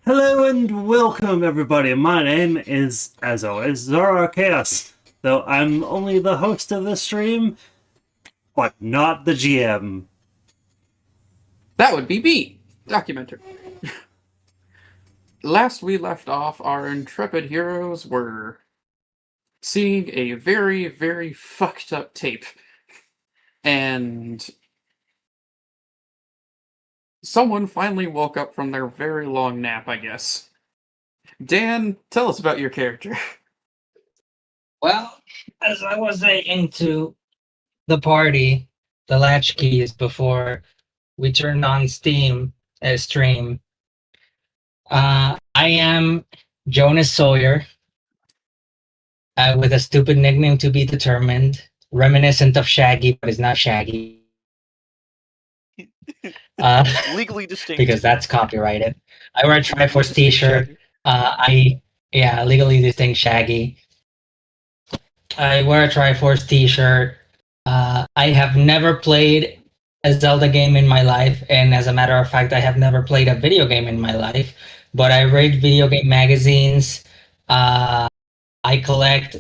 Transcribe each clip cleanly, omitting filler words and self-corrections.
Hello and welcome, everybody. My name is, as always, Zora Chaos. Though I'm only the host of this stream, but not the GM. That would be me, Documenter. Last we left off, our intrepid heroes were seeing a very, very fucked up tape. And someone finally woke up from their very long nap, I guess. Dan, tell us about your character. Well, as I was saying to the party, the Latchkeys, before we turned on stream, I am Jonas Sawyer, with a stupid nickname to be determined, reminiscent of Shaggy, but it's not Shaggy. Legally distinct. Because that's copyrighted. I wear a Triforce t-shirt. Legally distinct Shaggy. I wear a Triforce t-shirt. I have never played a Zelda game in my life, and as a matter of fact, I have never played a video game in my life. But I read video game magazines. I collect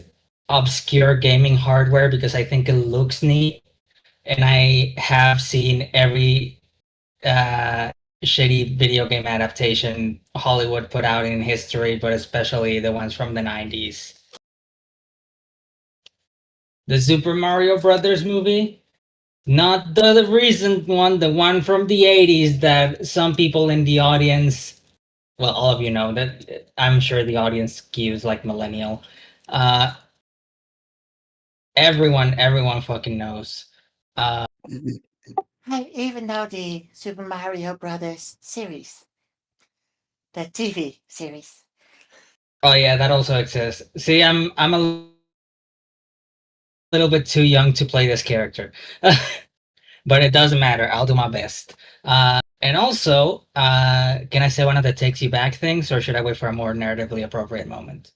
obscure gaming hardware because I think it looks neat, and I have seen every shitty video game adaptation Hollywood put out in history, but especially the ones from the 90s. The Super Mario Brothers movie, not the recent one, the one from the 80s that some people in the audience, well, all of you know that. I'm sure the audience skews like millennial. Everyone fucking knows. I even know the Super Mario Brothers series, the TV series. Oh yeah, that also exists. See, I'm a little bit too young to play this character. But it doesn't matter. I'll do my best. And also, can I say one of the takes you back things, or should I wait for a more narratively appropriate moment?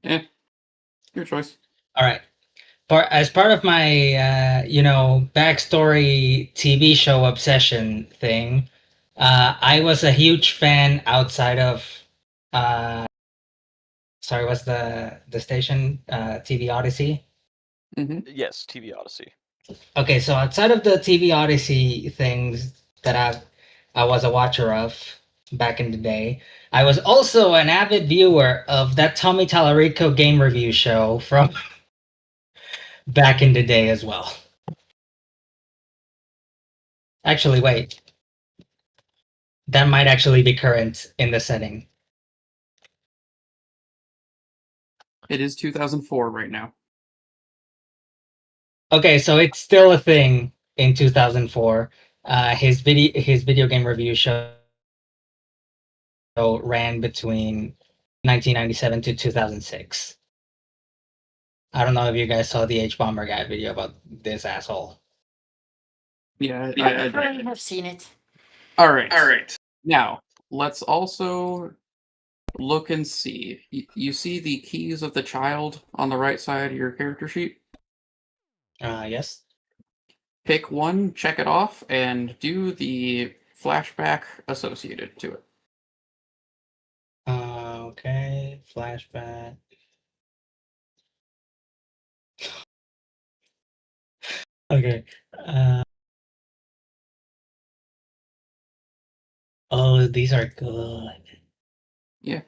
Yeah, your choice. All right. As part of my, backstory TV show obsession thing, I was a huge fan outside of, sorry, what's the station? TV Odyssey? Mm-hmm. Yes, TV Odyssey. Okay, so outside of the TV Odyssey things that I was a watcher of back in the day, I was also an avid viewer of that Tommy Tallarico game review show from back in the day as well. Actually, wait. That might actually be current in the setting. It is 2004 right now. Okay, so it's still a thing in 2004. His video game review show ran between 1997 to 2006. I don't know if you guys saw the H Bomber Guy video about this asshole. Yeah, I have seen it. All right. Now, let's also look and see. You see the keys of the child on the right side of your character sheet? Yes. Pick one, check it off, and do the flashback associated to it. Okay, flashback. Okay. Oh, these are good. Yeah.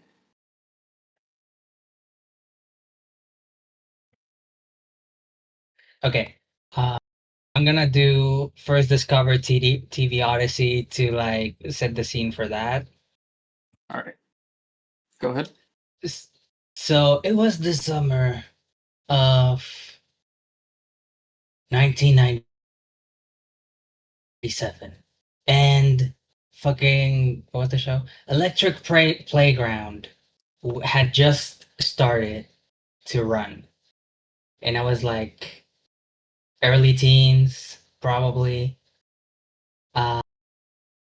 Okay. I'm gonna do first discover TV Odyssey to like set the scene for that. All right. Go ahead. So it was the summer of 1997, and fucking what was the show? Electric Playground had just started to run, and I was like early teens, probably. And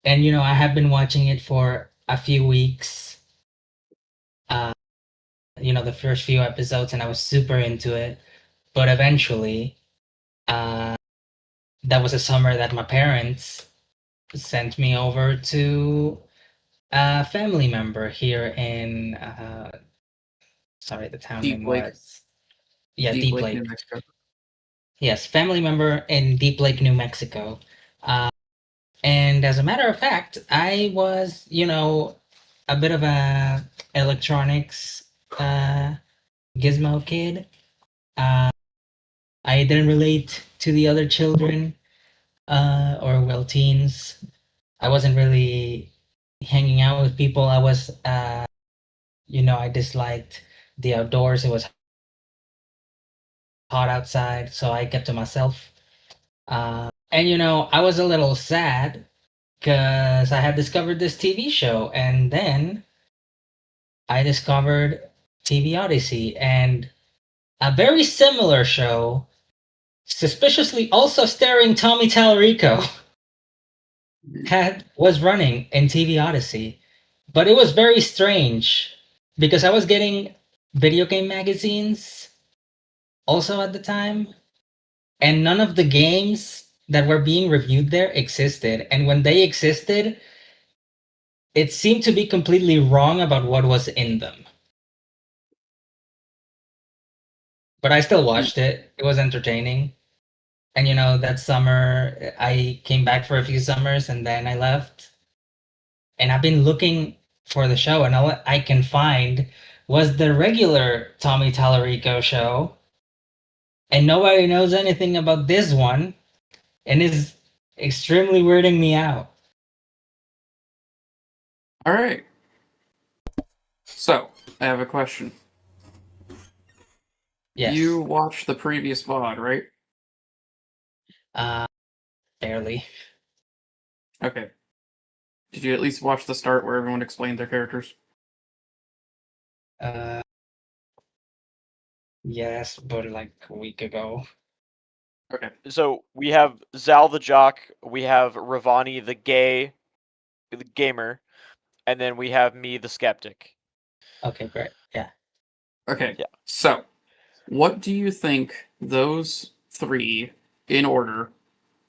I have been watching it for a few weeks. The first few episodes, and I was super into it. But eventually, that was a summer that my parents sent me over to a family member here in sorry, the town Deep name Lake. was Deep Lake. New Mexico. Yes, family member in Deep Lake, New Mexico. And as a matter of fact, I was, a bit of a electronics gizmo kid. I didn't relate to the other children, or well, teens. I wasn't really hanging out with people. I was, I disliked the outdoors. It was hot outside, so I kept to myself. And I was a little sad because I had discovered this TV show, and then I discovered TV Odyssey and a very similar show, suspiciously also starring Tommy Tallarico, was running in TV Odyssey. But it was very strange because I was getting video game magazines also at the time, and none of the games that were being reviewed there existed. And when they existed, it seemed to be completely wrong about what was in them. But I still watched it. It was entertaining. And that summer I came back for a few summers and then I left. And I've been looking for the show, and all I can find was the regular Tommy Tallarico show. And nobody knows anything about this one, and is extremely weirding me out. All right. So, I have a question. Yes. You watched the previous VOD, right? Barely. Okay. Did you at least watch the start where everyone explained their characters? Yes, but like a week ago. Okay. So we have Zal the jock, we have Ravani the gamer, and then we have me the skeptic. Okay, great. Yeah. Okay. Yeah. So, what do you think those three, in order,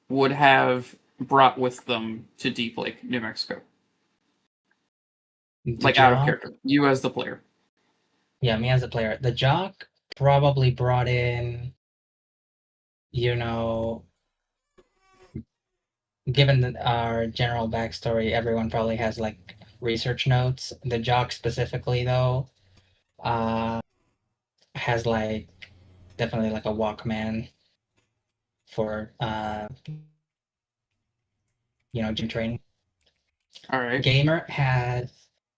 would have brought with them to Deep Lake, New Mexico? The Out of jock? character. You as the player. Yeah, me as a player. The jock probably brought in, given our general backstory, everyone probably has like research notes. The jock specifically, though, has like definitely like a Walkman for gym training. All right. Gamer has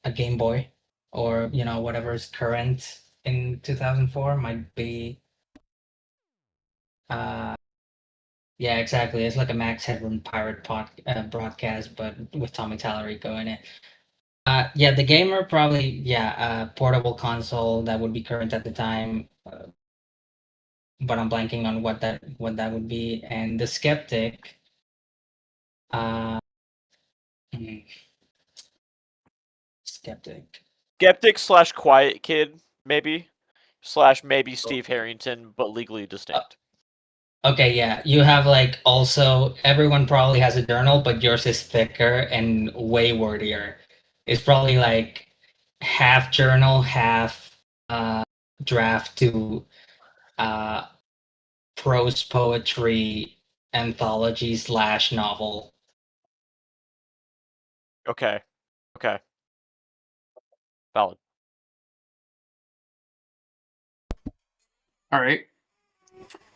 a Game Boy, or whatever is current in 2004 might be. Yeah, exactly. It's like a Max Headroom pirate broadcast, but with Tommy Tallarico in it. Yeah, the gamer probably, a portable console that would be current at the time, but I'm blanking on what that would be. And the skeptic, uh, hmm, skeptic. Skeptic / quiet kid, maybe. / maybe Steve Harrington, but legally distinct. Okay, yeah, you have like also everyone probably has a journal, but yours is thicker and way wordier. It's probably like half journal, half draft to prose poetry anthology / novel. Okay. Valid. All right.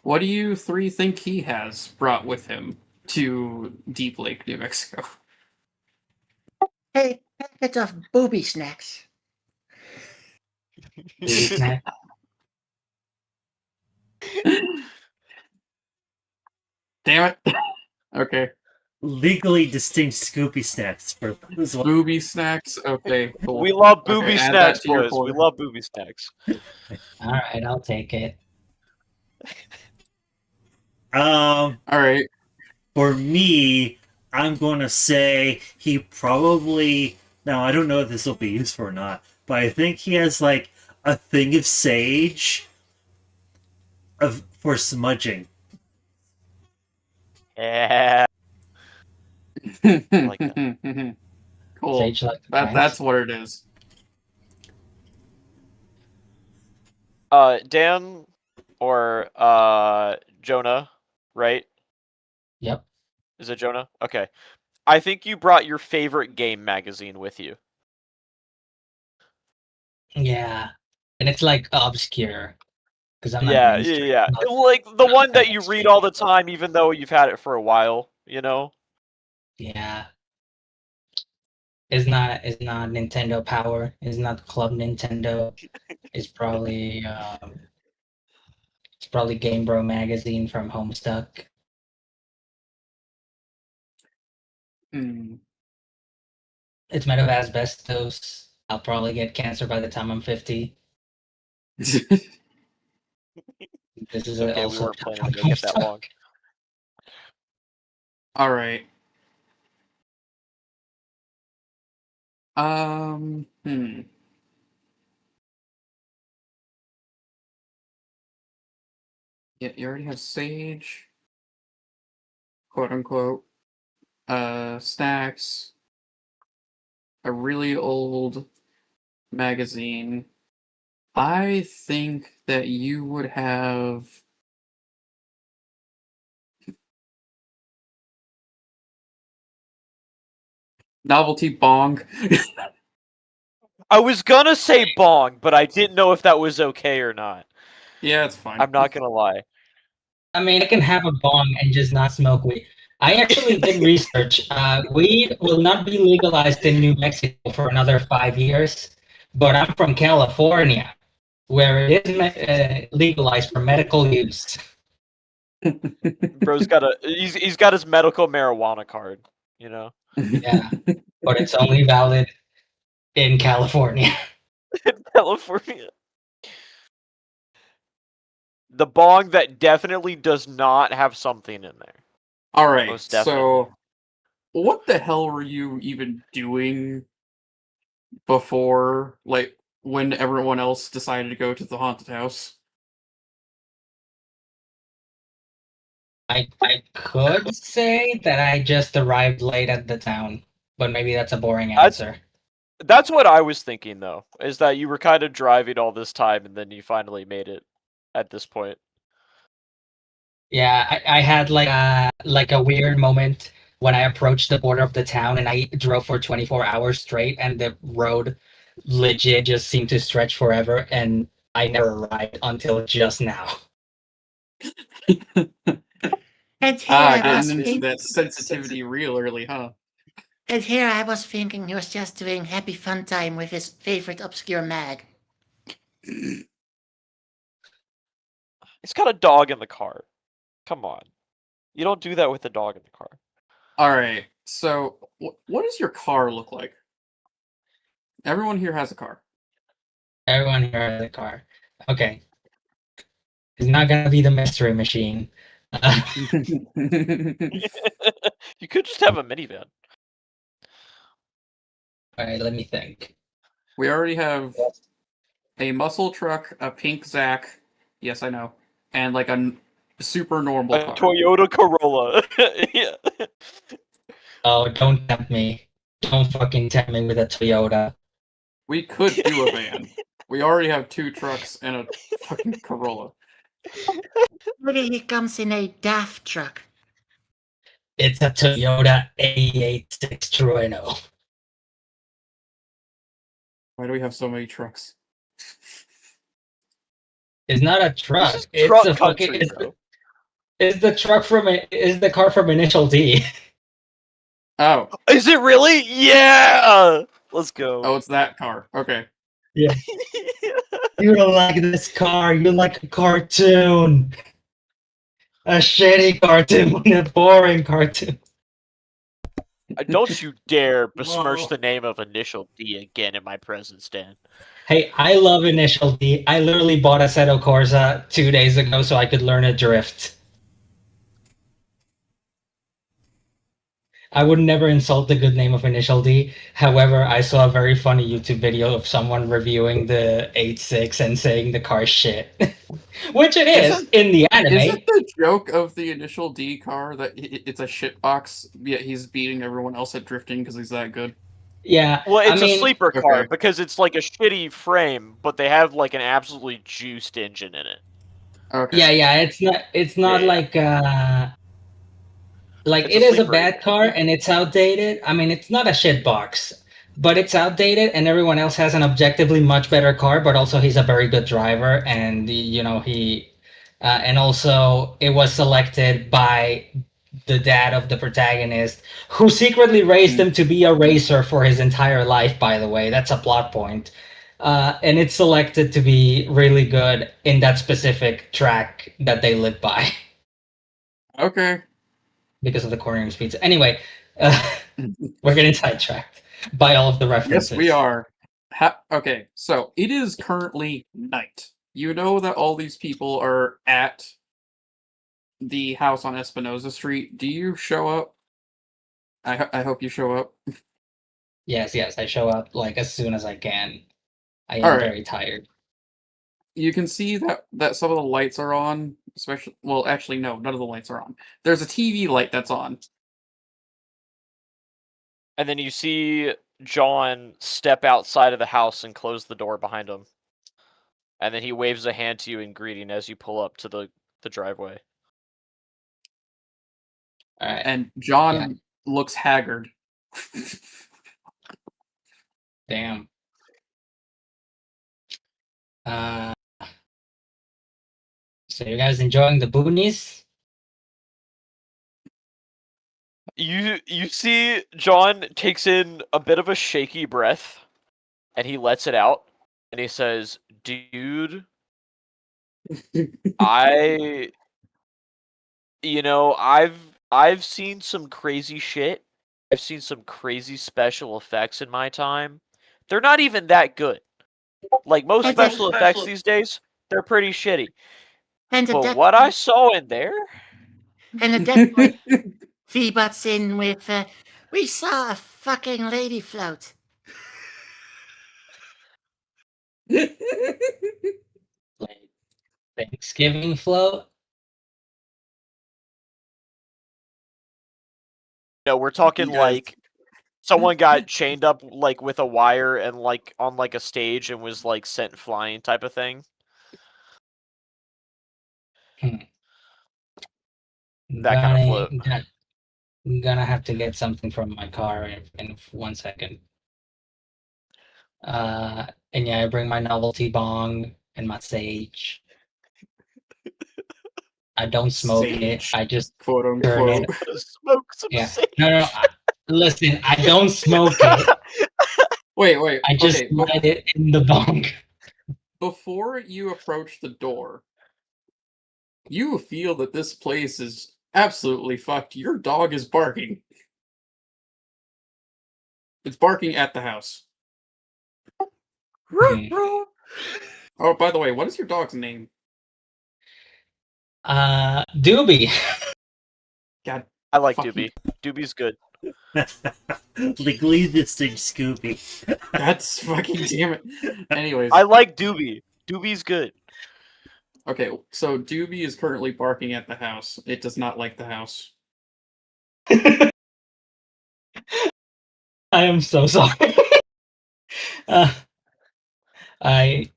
What do you three think he has brought with him to Deep Lake, New Mexico? A packet of booby snacks. Booby snack. Damn it. Okay. Legally distinct Scoopy snacks for those ones. Booby snacks. Okay, cool. We love Okay, booby add that snacks, to your boys. We quota. love booby snacks. All right, I'll take it. All right. For me, I'm going to say he probably. Now, I don't know if this will be useful or not, but I think he has like a thing of sage for smudging. Yeah. I like that. Cool. Sage like That's what it is. Dan or Jonah, right? Yep. Is it Jonah? Okay. I think you brought your favorite game magazine with you. Yeah. And it's like obscure. Because I'm not Yeah. mainstream. Like the one that you read all the time, even though you've had it for a while. You know. Yeah. It's not Nintendo Power. It's not Club Nintendo. It's probably Game Bro magazine from Homestuck. Hmm. It's made of asbestos. I'll probably get cancer by the time I'm 50. This is It's okay. We also weren't planning to make it that long. All right. Yeah, you already have Sage, quote unquote. Snacks. A really old magazine. I think that you would have novelty bong. I was gonna say bong, but I didn't know if that was okay or not. Yeah, it's fine. I'm not gonna lie. I mean, I can have a bong and just not smoke weed. I actually did research. Weed will not be legalized in New Mexico for another 5 years, but I'm from California, where it is legalized for medical use. Bro's got he's got his medical marijuana card, you know. Yeah, but it's only valid in California. In California. The bong that definitely does not have something in there. All right, Most definitely. so what the hell were you even doing before, like, when everyone else decided to go to the haunted house? I could say that I just arrived late at the town, but maybe that's a boring answer. That's what I was thinking, though, is that you were kind of driving all this time and then you finally made it at this point. Yeah, I had like a weird moment when I approached the border of the town and I drove for 24 hours straight and the road legit just seemed to stretch forever and I never arrived until just now. And here I Getting was into thinking, that sensitivity real early, huh? and here I was thinking he was just doing happy fun time with his favorite obscure mag. He's got a dog in the car. Come on. You don't do that with a dog in the car. All right, so what does your car look like? Everyone here has a car. Everyone here has a car. Okay. It's not gonna be the mystery machine. You could just have a minivan. Alright, let me think. We already have a muscle truck, a pink Zac, yes, I know, and like a super normal A car. Toyota Corolla. Yeah. Oh, don't tempt me. Don't fucking tempt me with a Toyota. We could do a van. We already have 2 trucks and a fucking Corolla. Maybe he comes in a daft truck. It's a Toyota 886 Trueno. Why do we have so many trucks? It's not a truck. This is It's truck a country, fucking. bro. It's the truck from it. Is the car from Initial D? Oh, Is it really? Yeah! Let's go. oh, it's that car. Okay. Yeah. You don't like this car. You like a cartoon. A shitty cartoon. A boring cartoon. Don't you dare besmirch Whoa. the name of Initial D again in my presence, Dan. Hey, I love Initial D. I literally bought Assetto Corsa 2 days ago so I could learn a drift. I would never insult the good name of Initial D. However, I saw a very funny YouTube video of someone reviewing the 8.6 and saying the car's shit. Which it is in the anime. Is it the joke of the Initial D car that it's a shitbox, yet he's beating everyone else at drifting because he's that good? Yeah, Well, I it's a mean, sleeper car Okay. because it's like a shitty frame, but they have like an absolutely juiced engine in it. Okay. yeah. It's not Yeah. like It's it a is a sleeper bad engine. car and it's outdated. I mean, it's not a shit box, but it's outdated, and everyone else has an objectively much better car. But also, he's a very good driver, and and also it was selected by the dad of the protagonist, who secretly raised him to be a racer for his entire life. By the way, that's a plot point. And it's selected to be really good in that specific track that they live by. Okay. Because of the cornering speeds. Anyway, we're getting sidetracked by all of the references. Yes, we are. Okay, so it is currently night. You know that all these people are at the house on Espinosa Street. Do you show up? I hope you show up. Yes, I show up like as soon as I can. I am All right. very tired. You can see that some of the lights are on, especially. Well, actually, no, none of the lights are on. There's a TV light that's on. And then you see John step outside of the house and close the door behind him. And then he waves a hand to you in greeting as you pull up to the driveway. All right. And John looks haggard. Damn. So you guys enjoying the boonies? You see John takes in a bit of a shaky breath and he lets it out and he says, "Dude, I've seen some crazy shit. I've seen some crazy special effects in my time. They're not even that good. Like most And the- special effects these days, they're pretty shitty. And the But dead what I saw in there, and the dead boy V butts in with we saw a fucking lady float. Like Thanksgiving float? we're talking You guys- like someone got chained up like with a wire and like on like a stage and was like sent flying type of thing." That kind of float. I'm gonna have to get something from my car in 1 second. And yeah, I bring my novelty bong and my sage. I don't smoke it. Sage, I just quote turn unquote. it. Smoke some Yeah. sage. No. Listen, I don't smoke it. Wait. I just Okay, light it in the bong. before you approach the door, you feel that this place is absolutely fucked. Your dog is barking. It's barking at the house. Hmm. Oh, by the way, what is your dog's name? Doobie. God, I like fucking- Doobie. Doobie's good. Legally distinct Scooby. that's fucking damn it. Anyways, I like Doobie. Doobie's good. okay, so Doobie is currently barking at the house. It does not like the house. I am so sorry. I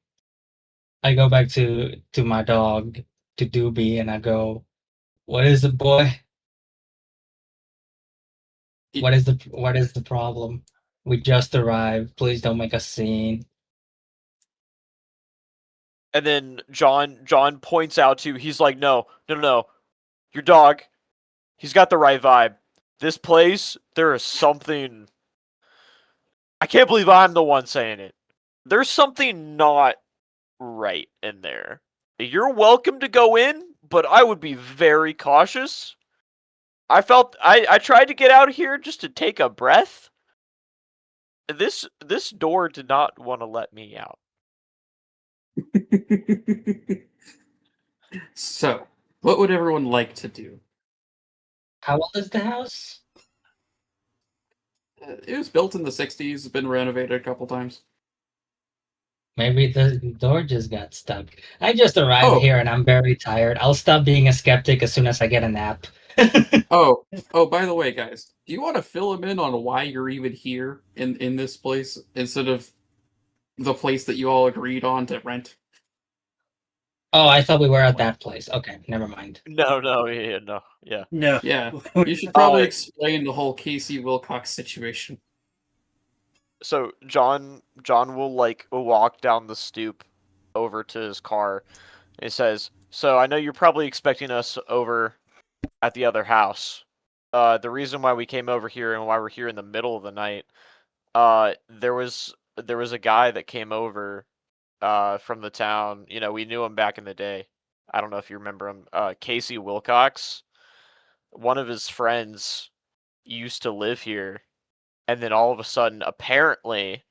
go back to my dog, to Doobie, and I go, "What is it, boy? What is the problem? We just arrived. Please don't make a scene." And then John points out to, he's like, no. Your dog, he's got the right vibe. This place, there is something. I can't believe I'm the one saying it. There's something not right in there. You're welcome to go in, but I would be very cautious. I tried to get out of here just to take a breath. This door did not want to let me out. So, what would everyone like to do? How old is the house? It was built in the 60s, it's been renovated a couple times. Maybe the door just got stuck. I just arrived Oh. here and I'm very tired. I'll stop being a skeptic as soon as I get a nap. Oh, by the way, guys, do you want to fill him in on why you're even here in this place instead of the place that you all agreed on to rent? Oh, I thought we were at that place. Okay, never mind. No, yeah, no, yeah. No. Yeah, you should probably Uh, explain the whole Casey Wilcox situation. So John will like walk down the stoop over to his car. And he says, "So I know you're probably expecting us over at the other house. The reason why we came over here and why we're here in the middle of the night, there was a guy that came over from the town. You know, we knew him back in the day. I don't know if you remember him. Casey Wilcox. One of his friends used to live here, and then all of a sudden, apparently,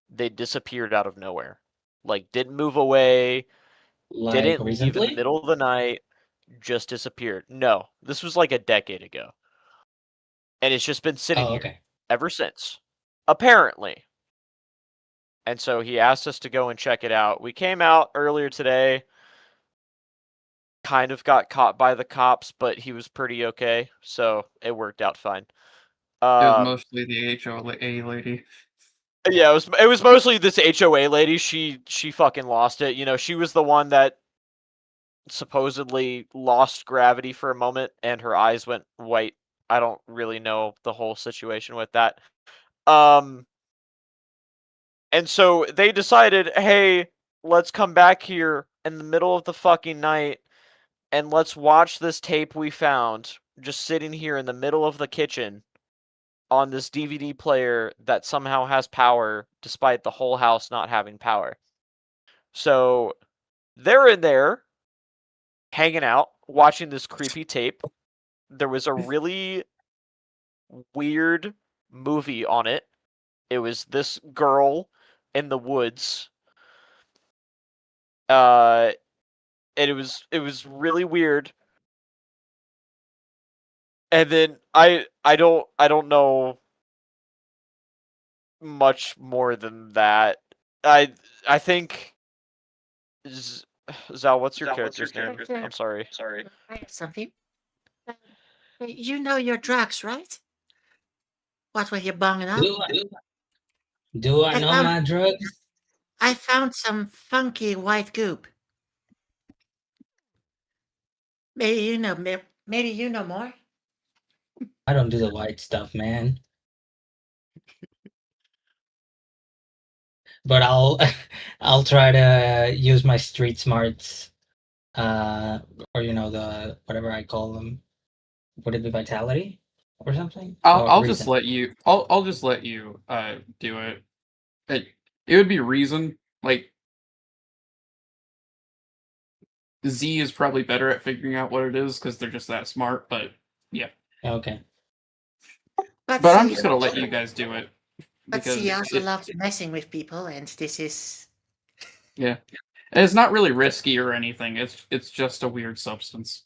they disappeared out of nowhere. Like, didn't move away, Like didn't leave in the recently? middle of the night, just disappeared. No, this was like a decade ago. And it's just been sitting Oh, here okay. ever since. Apparently. And so he asked us to go and check it out. We came out earlier today, kind of got caught by the cops, but he was pretty okay, so it worked out fine. It was Um, mostly the HOA lady. yeah, it was mostly this HOA lady. She fucking lost it. You know, she was the one that supposedly lost gravity for a moment and her eyes went white. I don't really know the whole situation with that. Um, and so they decided, hey, let's come back here in the middle of the fucking night and let's watch this tape we found just sitting here in the middle of the kitchen on this DVD player that somehow has power despite the whole house not having power. So they're in there hanging out, watching this creepy tape. There was a really weird movie on it. It was this girl in the woods. Uh and it was really weird. And then I don't know much more than that. I I think Z- Zal, what's your character's name? I'm sorry. I have something. Uh, You know your drugs, right? What were you bonging up? Do I I know found my drugs? I found some funky white goop. Maybe you know. Maybe you know more. I don't do the white stuff, man. But I'll I'll try to use my street smarts, uh, or the whatever I call them. Would it be vitality or something? Or I'll just reason? let you. I'll just let you do it. It would be reason. Like Z is probably better at figuring out what it is because they're just that smart. But yeah. Okay. But I'm just gonna let you guys do it But because she also loves messing with people, and this is yeah, and it's not really risky or anything. It's just a weird substance.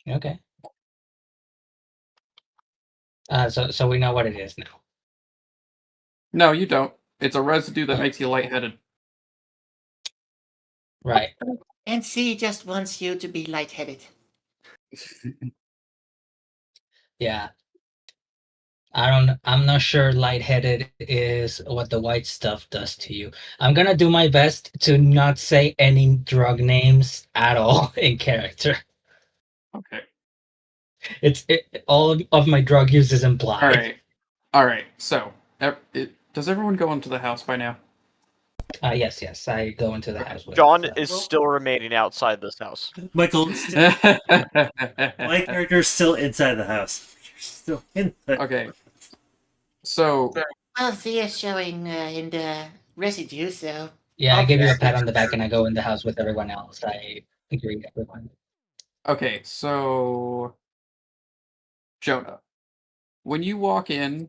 Okay. So we know what it is now. No, you don't. It's a residue that makes you lightheaded. Right. and she just wants you to be lightheaded. Yeah. I'm not sure lightheaded is what the white stuff does to you. I'm gonna do my best to not say any drug names at all in character. Okay. All of my drug use is implied. All right. So, does everyone go into the house by now? Yes, I go into the house with John is still remaining outside this house. Michael, my character's still inside the house. You're still in the... Okay. So, Well, she is showing in the residue, so Yeah, I give you a pat on the back and I go in the house with everyone else. I agree with everyone. okay, so Jonah, when you walk in,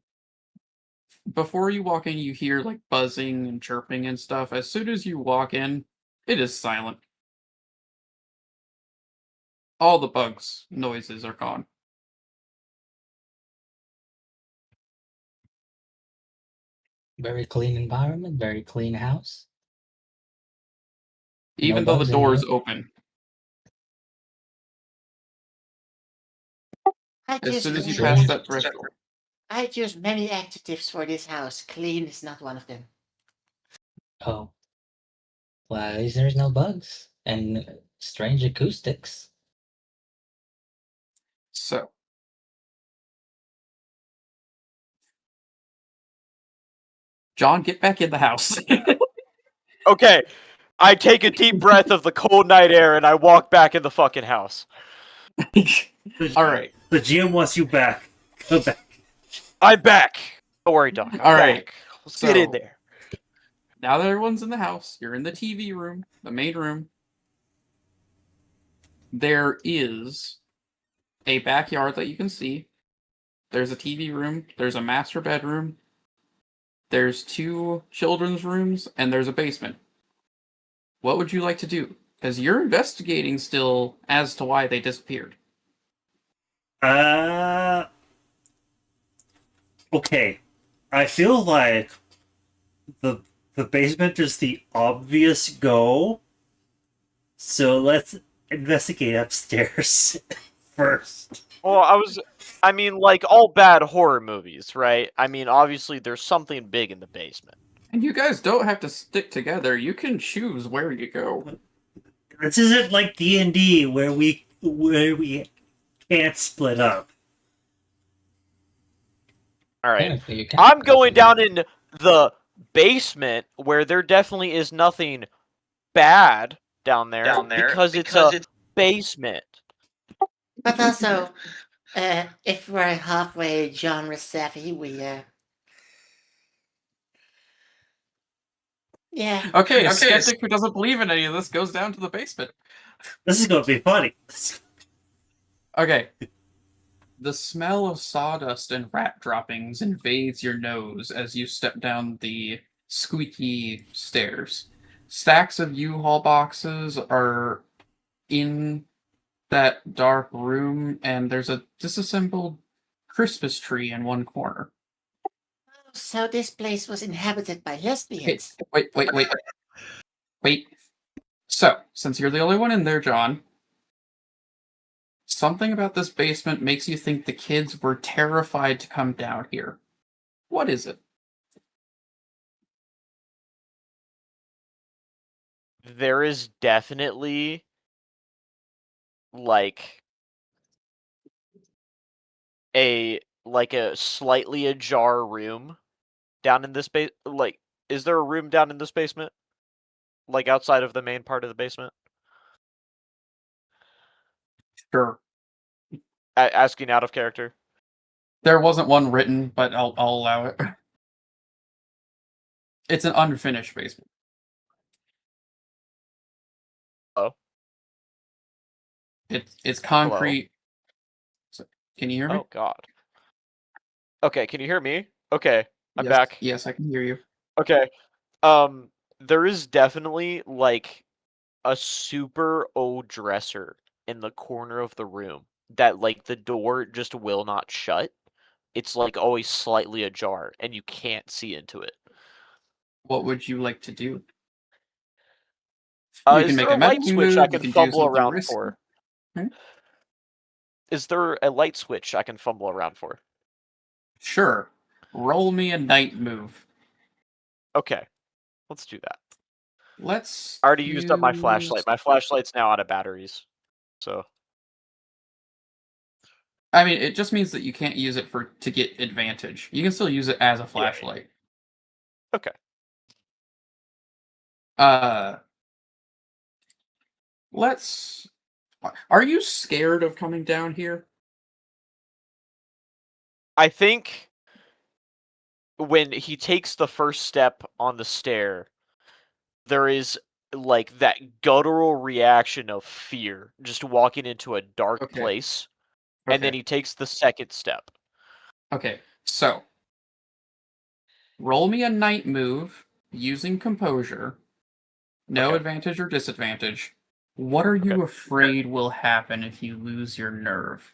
before you walk in, you hear like buzzing and chirping and stuff. As soon as you walk in, it is silent. All the bugs noises are gone. Very clean environment, very clean house. Even No though the bugs in door is here. open. I'd As use soon as you many- pass that threshold. I'd use many adjectives for this house. Clean is not one of them. Oh. Well, at least there's no bugs and strange acoustics. So, John, get back in the house. Okay, I take a deep breath of the cold night air and I walk back in the fucking house. All right. The GM wants you back. Go back. I'm back. Don't worry, Doc. I'm All right, back. Let's get in so- there. Now that everyone's in the house, you're in the TV room, the main room. There is a backyard that you can see. There's a TV room. There's a master bedroom. There's 2 children's rooms, and there's a basement. What would you like to do? Because you're investigating still as to why they disappeared. Okay. I feel like the basement is the obvious go. So let's investigate upstairs first. Well, I mean, like all bad horror movies, right? I mean, obviously there's something big in the basement. And you guys don't have to stick together. You can choose where you go. This isn't like D&D where we can't split up. All right. Technically, you can I'm go going together. down in the basement where there definitely is nothing bad down there, because it's a basement. But also, if we're halfway genre savvy, yeah. Okay, a skeptic who doesn't believe in any of this goes down to the basement. This is going to be funny. Okay. The smell of sawdust and rat droppings invades your nose as you step down the squeaky stairs. Stacks of U-Haul boxes are in that dark room, and there's a disassembled Christmas tree in one corner. So this place was inhabited by lesbians. Wait. So, since you're the only one in there, John, something about this basement makes you think the kids were terrified to come down here. What is it? There is definitely like a slightly ajar room down in this base. Like, is there a room down in this basement? Like outside of the main part of the basement? Sure. Asking out of character. There wasn't one written, but I'll allow it. It's an unfinished basement. Oh. It's concrete. So, can you hear me? Oh God. Okay, can you hear me? Okay, I'm Yes. back. Yes, I can hear you. Okay. There is definitely like a super old dresser in the corner of the room that like the door just will not shut. It's like always slightly ajar and you can't see into it. What would you like to do? Is you can make there a a light medicine switch move. I You can can do fumble something around risky. for? Hmm? Is there a light switch I can fumble around for? Sure. Roll me a night move. Okay, let's do that. Let's. I already used up my use- flashlight. My flashlight's now out of batteries. So I mean, it just means that you can't use it to get advantage. You can still use it as a flashlight. okay. Let's. Are you scared of coming down here? I think when he takes the first step on the stair, there is like that guttural reaction of fear just walking into a dark Okay. place, and then Okay. he takes the second step. Okay, so roll me a night move using composure. No Okay. advantage or disadvantage. What are you afraid will happen if you lose your nerve?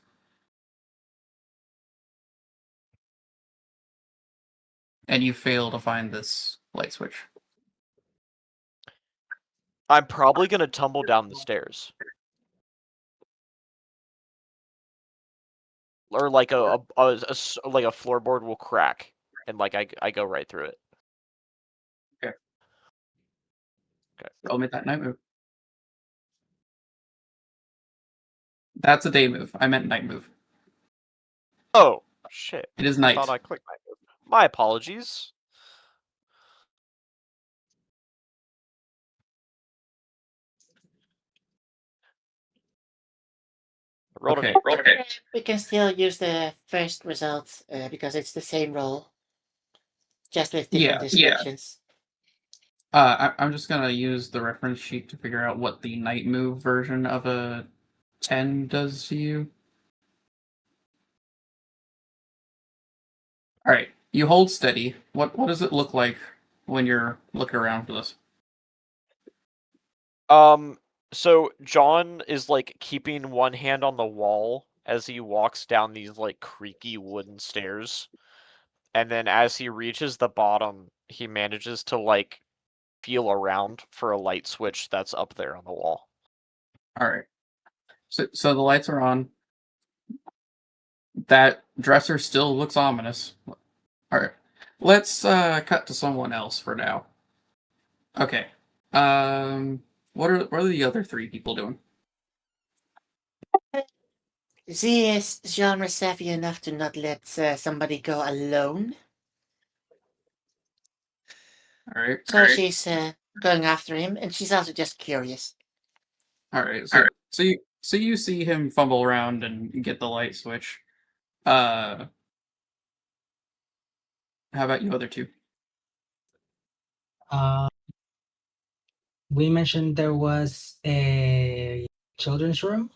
And you fail to find this light switch. I'm probably gonna tumble down the stairs. or like like a floorboard will crack, and like I go right through it. Roll me that night move. That's a day move. I meant night move. Oh shit! It is I night. thought I clicked my move. My apologies. Rolled an Okay. eight. We can still use the first result because it's the same roll, just with different Yeah. descriptions. I'm just gonna use the reference sheet to figure out what the night move version of a 10 does to you. All right, you hold steady. What does it look like when you're looking around for this? So John is like keeping one hand on the wall as he walks down these like creaky wooden stairs. And then as he reaches the bottom, he manages to like feel around for a light switch that's up there on the wall. All right, so the lights are on. That dresser still looks ominous. All right, let's cut to someone else for now. Okay. What are the other three people doing? Z is genre savvy enough to not let somebody go alone. All right. So she's going after him, and she's also just curious. All right. So you see him fumble around and get the light switch. How about you other two? We mentioned there was a children's room.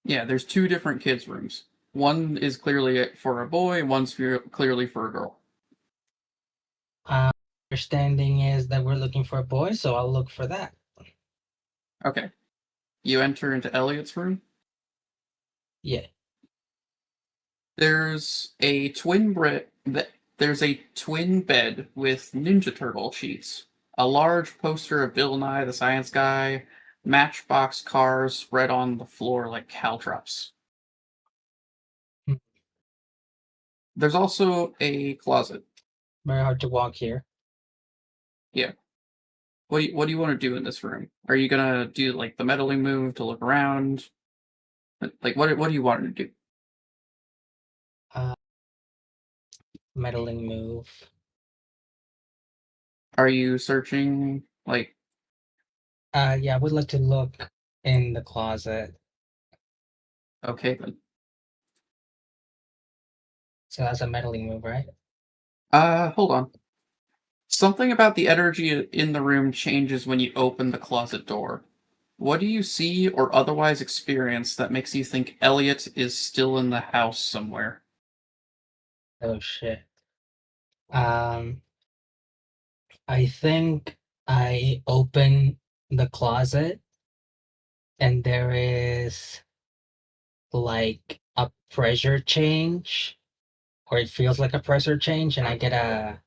Yeah, there's two different kids' rooms. One is clearly for a boy, one's clearly for a girl. Understanding is that we're looking for a boy, so I'll look for that. Okay. You enter into Elliot's room. Yeah. There's a twin there's a twin bed with Ninja Turtle sheets. A large poster of Bill Nye the Science Guy, Matchbox cars spread on the floor like caltrops. Hmm. There's also a closet. Very hard to walk here. Yeah. What do you want to do in this room? Are you gonna do like the meddling move to look around? Like what do you want to do? Meddling move. Are you searching like Yeah, I would like to look in the closet. okay then. So that's a meddling move, right? Hold on. Something about the energy in the room changes when you open the closet door. What do you see or otherwise experience that makes you think Elliot is still in the house somewhere? Oh shit. I think I open the closet and there is like a pressure change, or it feels like a pressure change, and I get a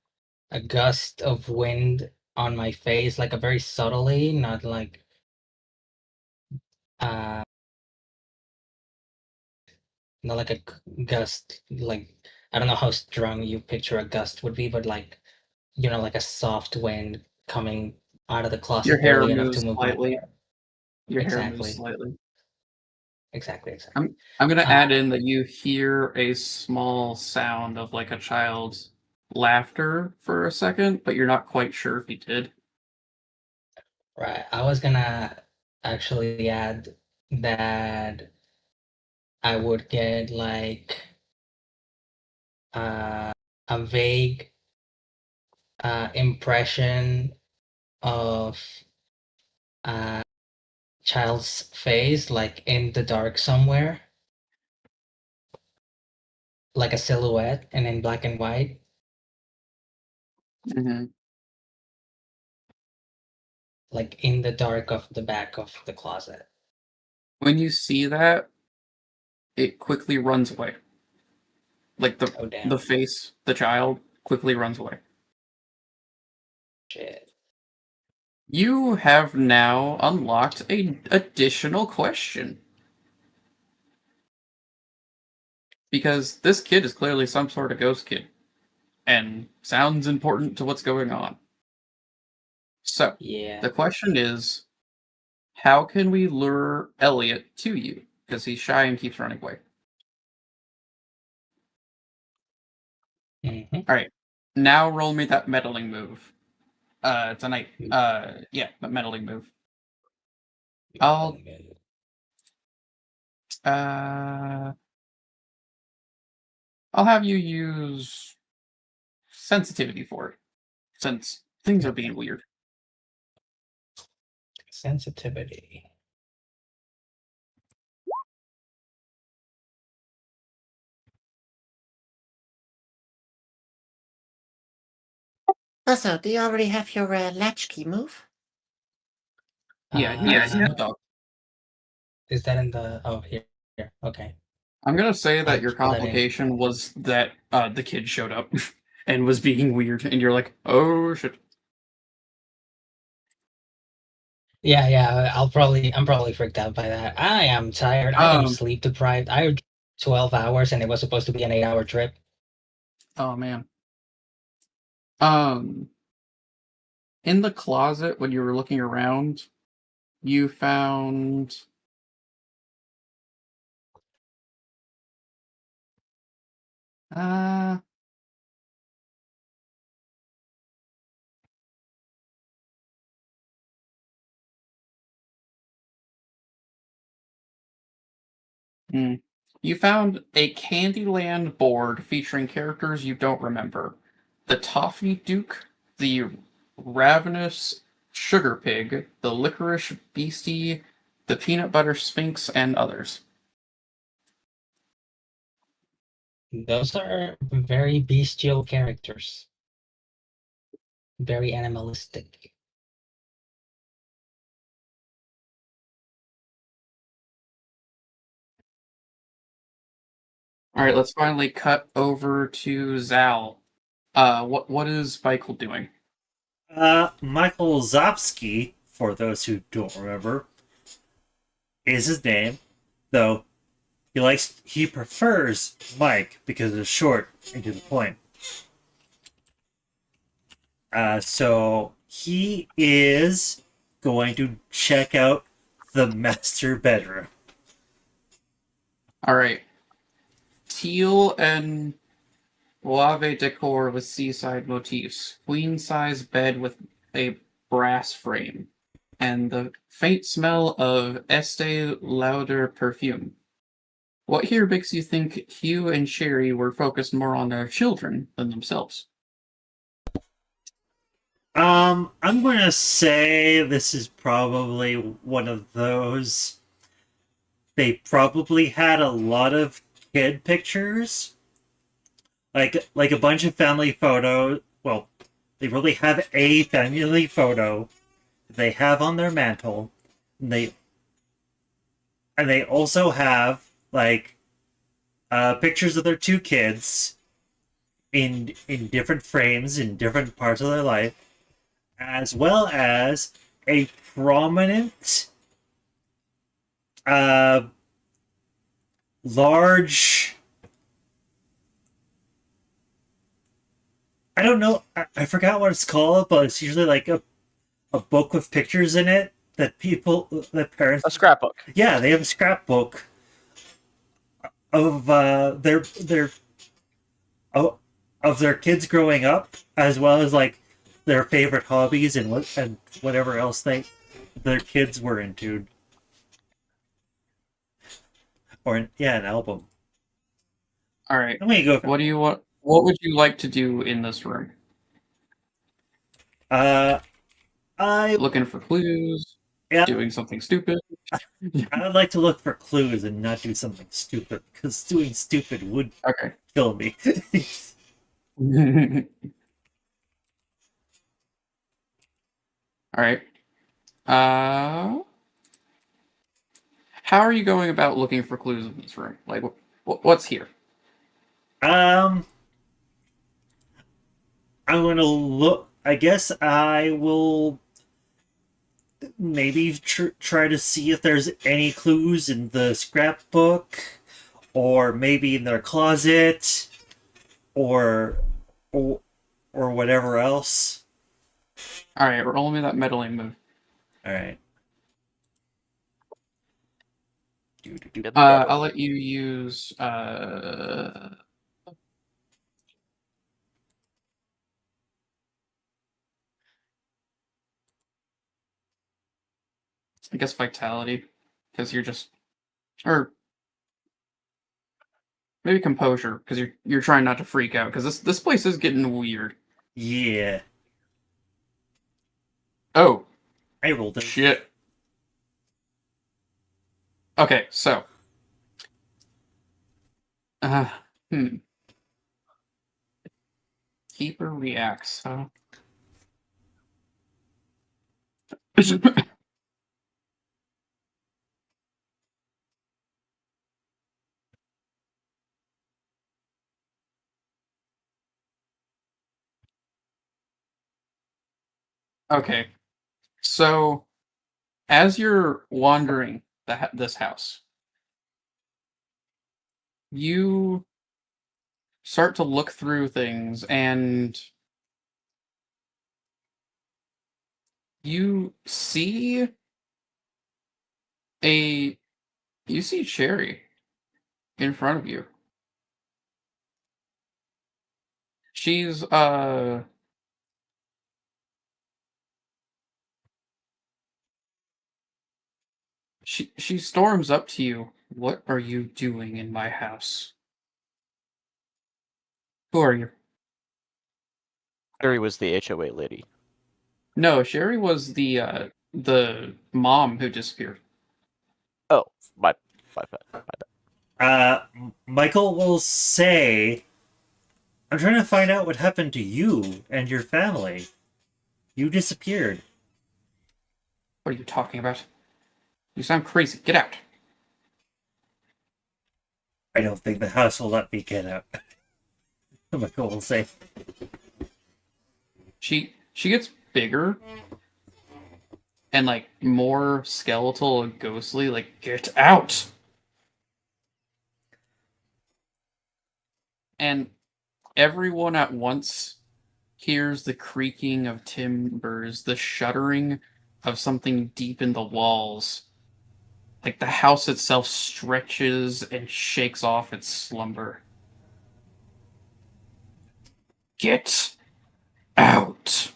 gust of wind on my face, like a very subtly, not like uh not like a gust, like I don't know how strong you picture a gust would be, but like like a soft wind coming out of the Your closet hair barely enough to moves move my slightly. hair. Your hair moves Exactly. slightly. Exactly. I'm gonna add in that you hear a small sound of like a child's laughter for a second, but you're not quite sure if he did. Right. I was gonna actually add that I would get like a vague impression of a child's face, like in the dark somewhere, like a silhouette and in black and white. Mm-hmm. Like in the dark of the back of the closet. When you see that, it quickly runs away. Like Oh damn. the face, the child, quickly runs away. Shit. You have now unlocked an additional question. because this kid is clearly some sort of ghost kid and sounds important to what's going on. So, Yeah. the question is, how can we lure Elliot to you? Because he's shy and keeps running away. Mhm. All right, now roll me that meddling move. Tonight. Yeah, that meddling move. I'll have you use sensitivity for it, since things are being weird. Sensitivity. Also, do you already have your latchkey move? Yeah, Yeah. the dog. Is that in the? Oh, here. Okay. I'm gonna say that I'll your fill that in. complication was that the kid showed up and was being weird, and you're like, oh shit. Yeah. I'm probably freaked out by that. I am tired. I am sleep deprived. I drove 12 hours, and it was supposed to be an 8-hour trip. Oh man. In the closet when you were looking around, you found uh hmm. You found a Candyland board featuring characters you don't remember. The Toffee Duke, the Ravenous Sugar Pig, the Licorice Beastie, the Peanut Butter Sphinx, and others. Those are very bestial characters. Very animalistic. All right, let's finally cut over to Zal. What is Michael doing? Michael Zopsky, for those who don't remember, is his name, though he prefers Mike because it's short and to the point. So he is going to check out the master bedroom. All right, teal and Mauve decor with seaside motifs, queen size bed with a brass frame, and the faint smell of Estee Lauder perfume. What here makes you think Hugh and Sherry were focused more on their children than themselves? I'm going to say this is probably one of those. They probably had a lot of kid pictures, like a bunch of family photos. Well, they really have a family photo they have on their mantle. And they also have like pictures of their two kids in different frames in different parts of their life, as well as a prominent large, I don't know, I forgot what it's called, but it's usually like a book with pictures in it that parents, A scrapbook. yeah, they have a scrapbook of of their kids growing up, as well as like their favorite hobbies and whatever else their kids were into, or yeah, an album. All right. I'm gonna go. What do you want? What would you like to do in this room? I Looking for clues, yeah, doing something stupid. I would like to look for clues and not do something stupid, because doing stupid would Okay. kill me. All right. How are you going about looking for clues in this room? Like, what's here? I'm gonna look. I guess I will maybe try to see if there's any clues in the scrapbook, or maybe in their closet, or or, or whatever else. All right, roll me that meddling move. All right. I'll let you use. I guess vitality, because you're just, or maybe composure, because you're trying not to freak out, because this place is getting weird. Yeah, Oh I rolled it. shit. Okay, so. Uh, hmm. Keeper reacts, huh? Okay, so as you're wandering this house, you start to look through things and you see a you see Sherry in front of you. She's she storms up to you. What are you doing in my house? Who are you? Harry was the HOA lady. No, Sherry was the mom who disappeared. Oh, my bad. Michael will say, "I'm trying to find out what happened to you and your family. You disappeared." What are you talking about? You sound crazy. Get out. I don't think the house will let me get out. Michael will say. She gets bigger and like more skeletal and ghostly, like get out. And everyone at once hears the creaking of timbers, the shuddering of something deep in the walls. Like the house itself stretches and shakes off its slumber. Get out.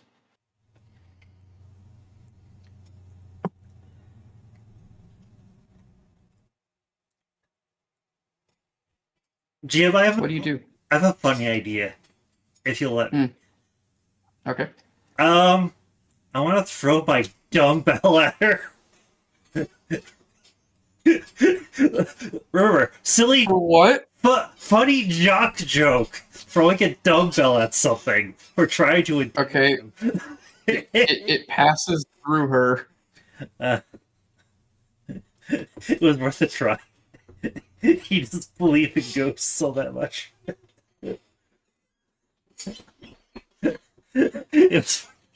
Jim, What do you do? I have a funny idea. If you'll let me. Okay. I want to throw my dumbbell at her. Remember, silly, For what? funny jock joke. Throwing a dumbbell at something. We're trying to. Okay. It passes through her. It was worth a try. He just believed in ghosts so that much. It was worth a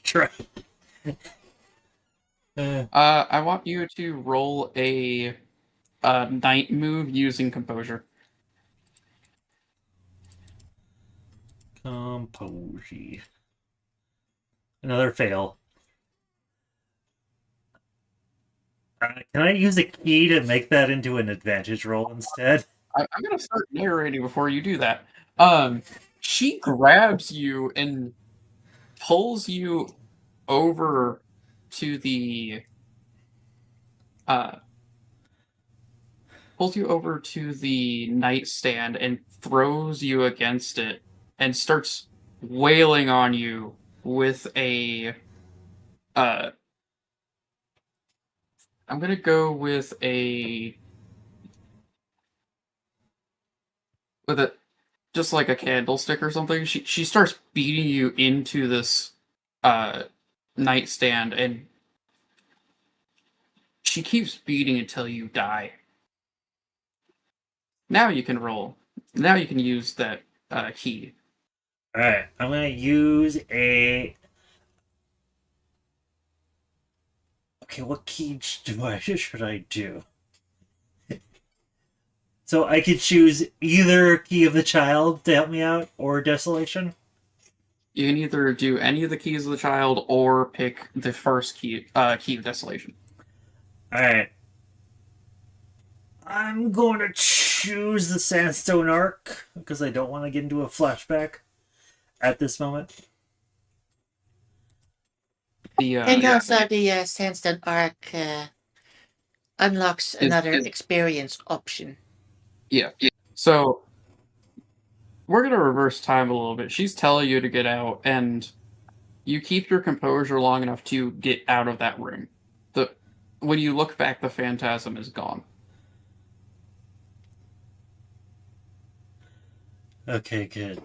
try. I want you to roll a night move using composure. Composure. Another fail. Can I use a key to make that into an advantage roll instead? I'm gonna start narrating before you do that. She grabs you and pulls you over to the uh nightstand and throws you against it and starts wailing on you with a uh I'm gonna go with a just like a candlestick or something. She starts beating you into this uh nightstand and she keeps beating until you die. Now you can roll. Now you can use that key. Alright, I'm gonna use a. Okay, what key should I do? So I could choose either Key of the Child to help me out or Desolation. You can either do any of the keys of the child or pick the first key of desolation. Alright. I'm going to choose the Sandstone Arc because I don't want to get into a flashback at this moment. And also the Sandstone Arc unlocks another experience option. Yeah. So we're gonna reverse time a little bit. She's telling you to get out, and you keep your composure long enough to get out of that room. When you look back, the phantasm is gone. Okay, good.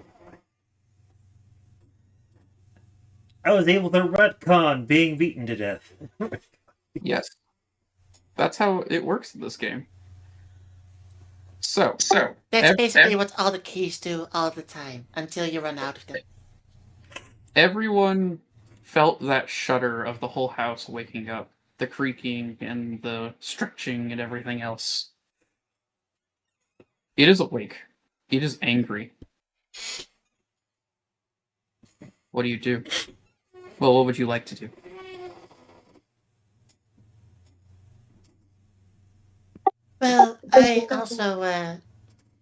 I was able to retcon being beaten to death. Yes. That's how it works in this game. So That's basically what all the keys do all the time until you run out of them. everyone felt that shudder of the whole house waking up, the creaking and the stretching and everything else. It is awake. It is angry. What do you do? Well, what would you like to do? Well, I also,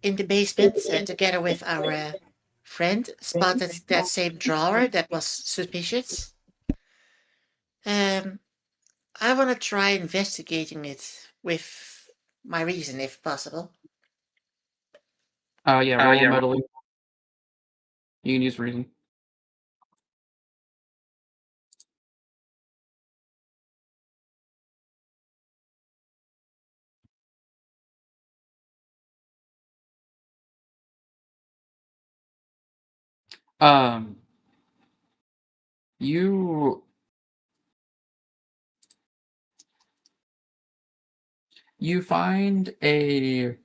in the basement, together with our friend, spotted that same drawer that was suspicious. I want to try investigating it with my reason, if possible. Yeah, roll a meddling. You can use reason. Um, you you find a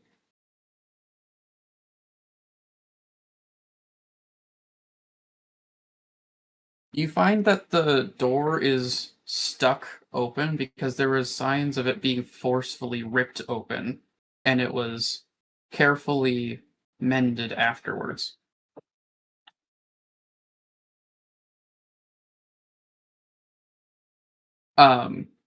you find that the door is stuck open because there was signs of it being forcefully ripped open, and it was carefully mended afterwards.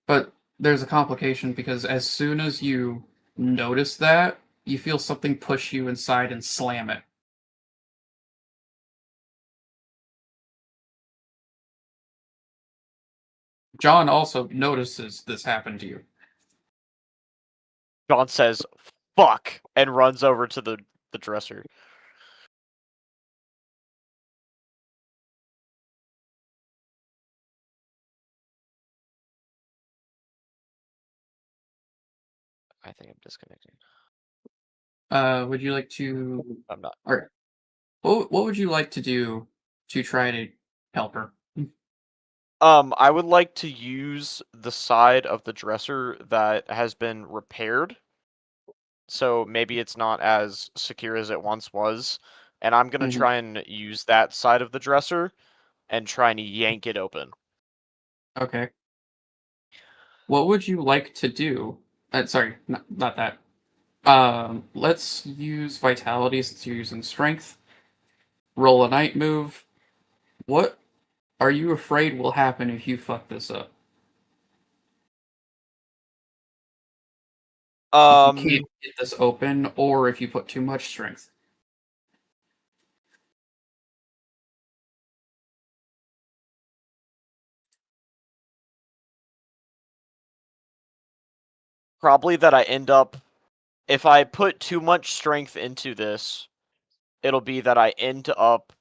But there's a complication because as soon as you notice that, you feel something push you inside and slam it. John also notices this happen to you. John says, "Fuck," and runs over to the dresser. I think I'm disconnecting. Would you like to? I'm not. All right. What would you like to do to try to help her? I would like to use the side of the dresser that has been repaired. So maybe it's not as secure as it once was. And I'm gonna try and use that side of the dresser and try and yank it open. Okay. What would you like to do? Sorry, not that. Let's use vitality since you're using strength. Roll a night move. What are you afraid will happen if you fuck this up? If you can't get this open, or if you put too much strength. Probably that I end up, if I put too much strength into this, it'll be that I end up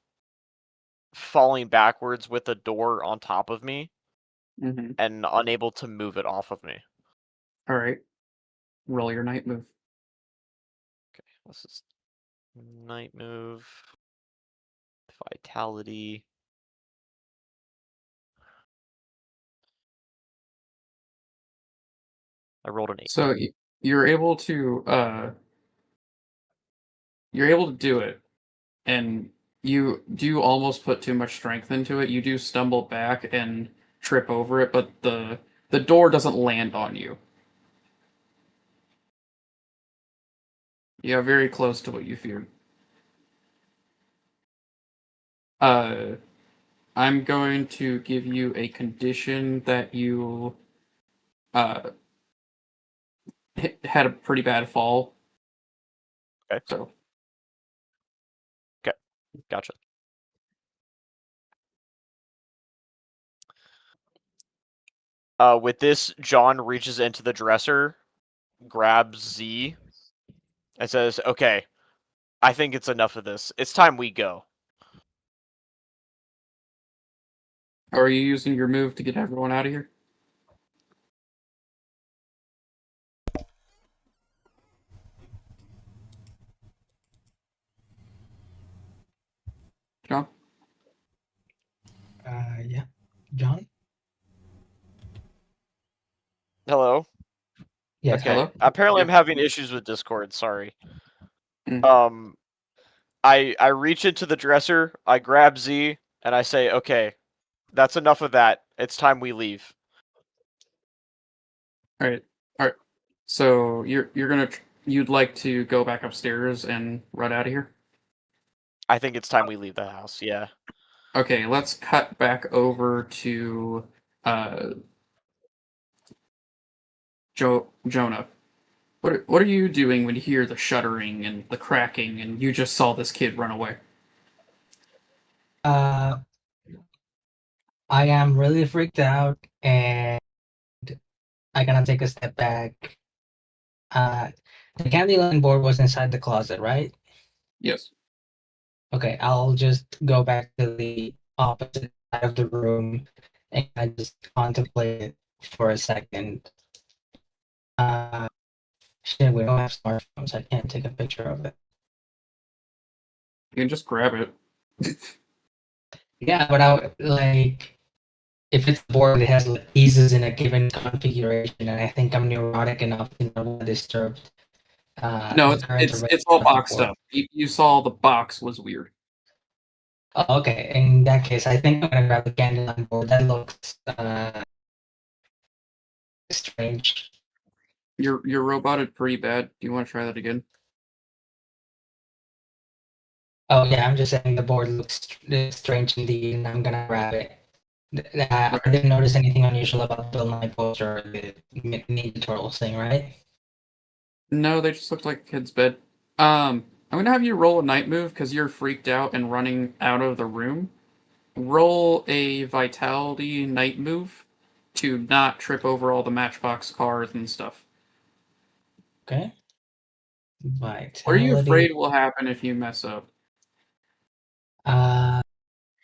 falling backwards with the door on top of me and unable to move it off of me. All right. Roll your night move. Okay, this is night move, vitality. I rolled an 8. So you're able to do it, and you do almost put too much strength into it. You do stumble back and trip over it, but the door doesn't land on you. Yeah, very close to what you feared. I'm going to give you a condition that you uh had a pretty bad fall. Okay. So Gotcha. With this, John reaches into the dresser, grabs Z, and says, "Okay, I think it's enough of this. It's time we go." are you using your move to get everyone out of here? John? Yeah. John? Hello. Yes. Okay. Hello? Apparently, Yeah. I'm having issues with Discord. Sorry. Mm. Um, I reach into the dresser, I grab Z, and I say, "Okay, that's enough of that. It's time we leave." Alright. Alright. So you're gonna you'd like to go back upstairs and run out of here? I think it's time we leave the house. Yeah. Okay, let's cut back over to uh Jonah. What are you doing when you hear the shuddering and the cracking and you just saw this kid run away? Uh, I am really freaked out, and I gotta take a step back. The Candyland board was inside the closet, right? Yes. Okay, I'll just go back to the opposite side of the room and I just contemplate it for a second. Uh, Shit, we don't have smartphones. I can't take a picture of it. You can just grab it. Yeah, but I like if it's a board that has like pieces in a given configuration, and I think I'm neurotic enough to know what disturbed No, the current it's all arrangement of the boxed board. up. You saw the box was weird. Oh, okay, in that case, I think I'm gonna grab the Candyland board. That looks strange. You're roboted pretty bad. Do you want to try that again? Oh yeah, I'm just saying the board looks strange indeed, and I'm gonna grab it. I Okay. didn't notice anything unusual about Bill Nye poster or the Ninja Turtles thing, right? No, they just looked like a kid's bed. I'm gonna have you roll a night move because you're freaked out and running out of the room. Roll a vitality night move to not trip over all the matchbox cars and stuff. Okay. What are you Vitality. afraid will happen if you mess up? Uh,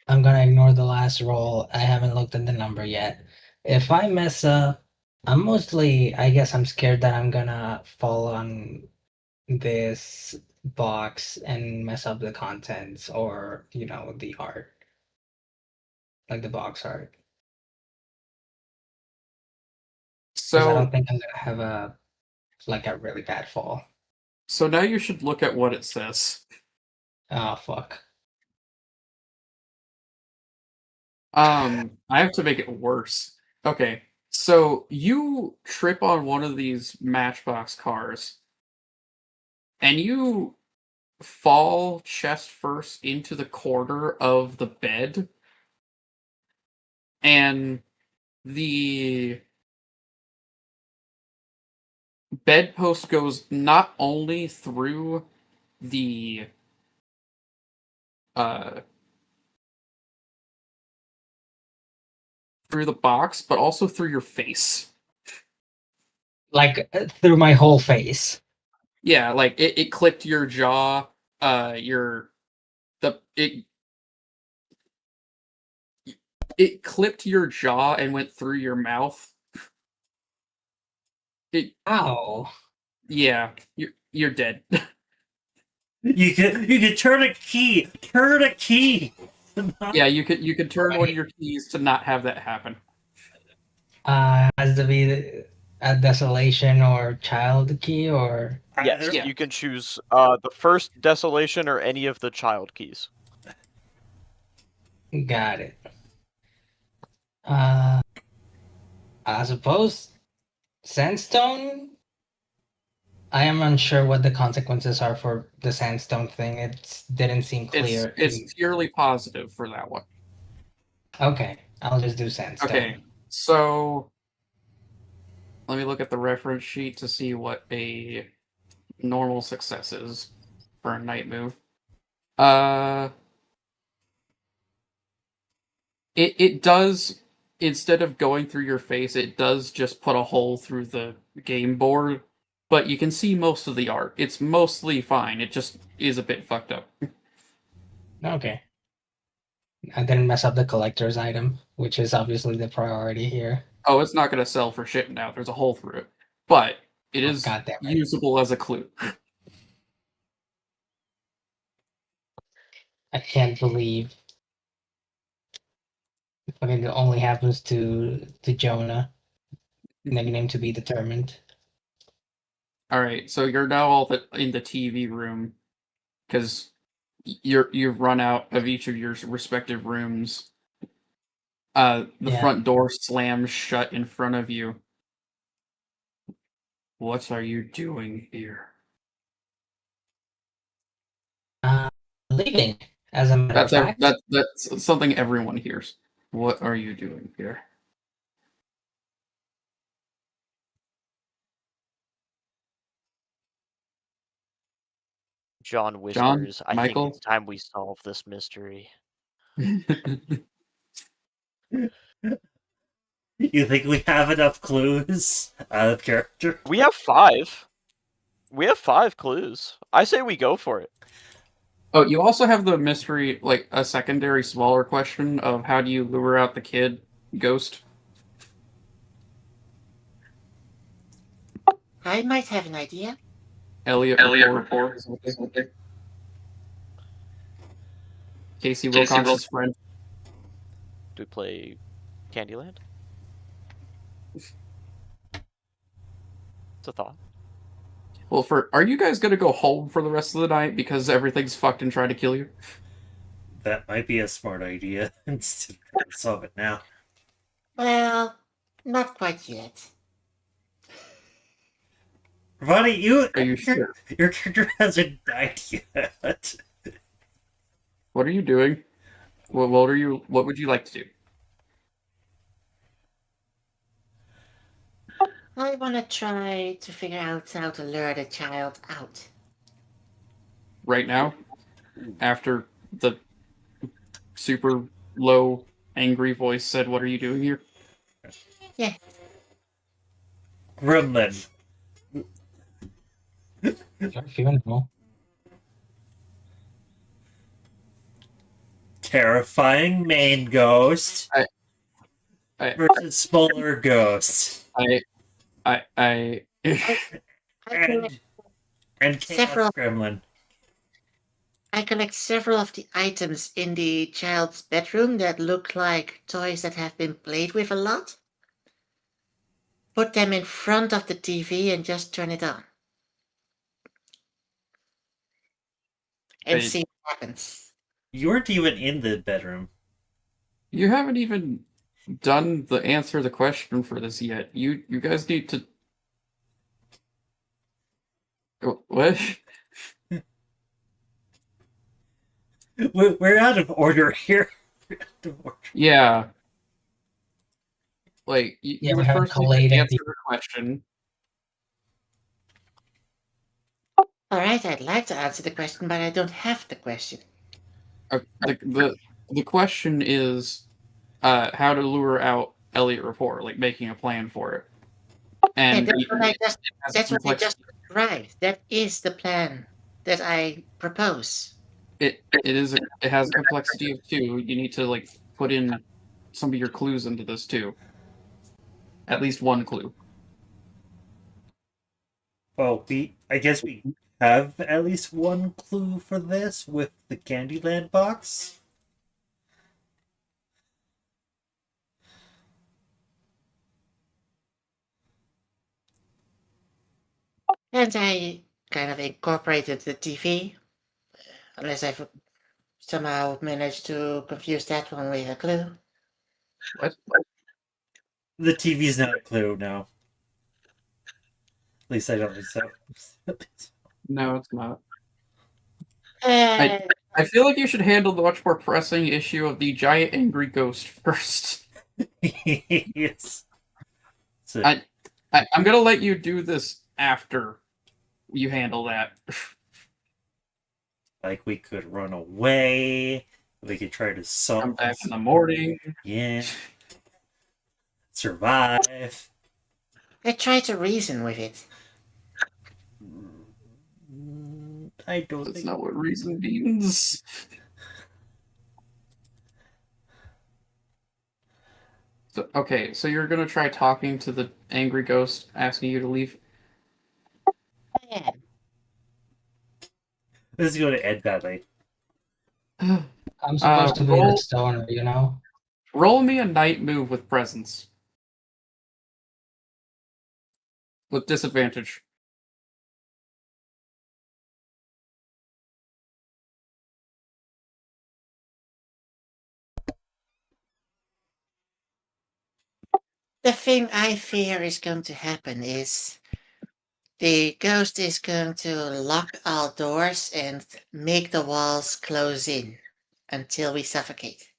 I'm gonna ignore the last roll. I haven't looked at the number yet. If I mess up, I guess I'm scared that I'm gonna fall on this box and mess up the contents or, the art, like the box art. Because I don't So think I'm gonna have a really bad fall. so now you should look at what it says. Oh fuck. I have to make it worse. Okay, so you trip on one of these matchbox cars and you fall chest first into the corner of the bed, and the bedpost goes not only through the uh through the box but also through your face. Like through my whole face. Yeah, like it clipped your jaw, your the it clipped your jaw and went through your mouth. It Ow. Yeah, you're dead. You could turn a key. Turn a key. Yeah, you could turn one of Right. your keys to not have that happen. Has to be a desolation or child key or Yes, Yeah. you can choose the first desolation or any of the child keys. got it. I suppose sandstone. I am unsure what the consequences are for the sandstone thing. It didn't seem clear. It's purely positive for that one. Okay, I'll just do sandstone. Okay, so let me look at the reference sheet to see what a normal success is for a night move. It does, instead of going through your face, it does just put a hole through the game board, but you can see most of the art. It's mostly fine. It just is a bit fucked up. Okay. I didn't mess up the collector's item, which is obviously the priority here. Oh, it's not going to sell for shit now. There's a hole through it, but it is God damn it. usable as a clue. I can't believe fucking it only happens to Jonah. Nickname to be determined. All right, so you're now all in the TV room because you've run out of each of your respective rooms. The Yeah. front door slams shut in front of you. What are you doing here? Leaving, as a matter of fact. That's something everyone hears. What are you doing here? John whispers, I think Michael? it's time we solve this mystery. You think we have enough clues out of character? We have 5. We have 5 clues. I say we go for it. Oh, you also have the mystery, like a secondary smaller question of how do you lure out the kid ghost? I might have an idea. Elliot report. Casey Wilcox's friend. Do we play Candyland? It's a thought. Well, are you guys gonna go home for the rest of the night because everything's fucked and trying to kill you? That might be a smart idea instead of trying to solve it now. Well, not quite yet. Ronnie, Are you sure? Your character hasn't died yet. What are you doing? What would you like to do? I want to try to figure out how to lure the child out. Right now? After the super low, angry voice said, "What are you doing here?" Yeah. Gremlin. If you know. Terrifying main ghost I- versus smaller ghost. I I collect, And chaos Several- gremlin. I collect several of the items in the child's bedroom that look like toys that have been played with a lot. Put them in front of the TV and just turn it on. And Hey. see what happens. You weren't even in the bedroom. You haven't even done the answer the question for this yet. You guys need to. What? We're out of order here. We're out of order. Yeah. Like Yeah, you we would haven't first need collated to the- answer the question. Alright, I'd like to answer the question, but I don't have the question. The question is how to lure out Elliot Rapport, like making a plan for it. And Yeah, that's what I just it has That's what I complexity. just described. That is the plan that I propose. It has a complexity of 2. You need to like put in some of your clues into this too. At least one clue. Well, I guess we have at least one clue for this with the Candyland box. And I kind of incorporated the TV, unless I've somehow managed to confuse that one with a clue. What? The TV's not a clue now. least I don't think so. No, it's not. Uh, I feel like you should handle the much more pressing issue of the giant angry ghost first. Yes. So, I'm gonna let you do this after you handle that. like, we could run away. We could try to solve. Come back in the morning. Yeah. Survive. I try to reason with it. I don't That's think. not what reason means. So, okay, so you're gonna try talking to the angry ghost, asking you to leave. Yeah. This is going to end badly. I'm supposed to be the roll, stoner, you know? roll me a night move with presence. With disadvantage. The thing I fear is going to happen is the ghost is going to lock all doors and make the walls close in until we suffocate.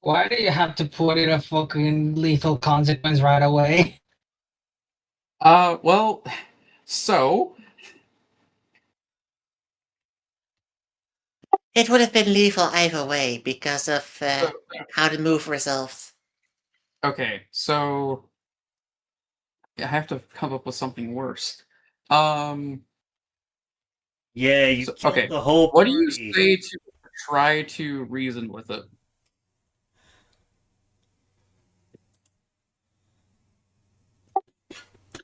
Why do you have to put it a fucking lethal consequence right away? Well, so It would have been lethal either way because of how the move resolved. okay, so I have to come up with something worse. Um, Yeah, you so, killed okay, the whole what party. do you say to try to reason with it?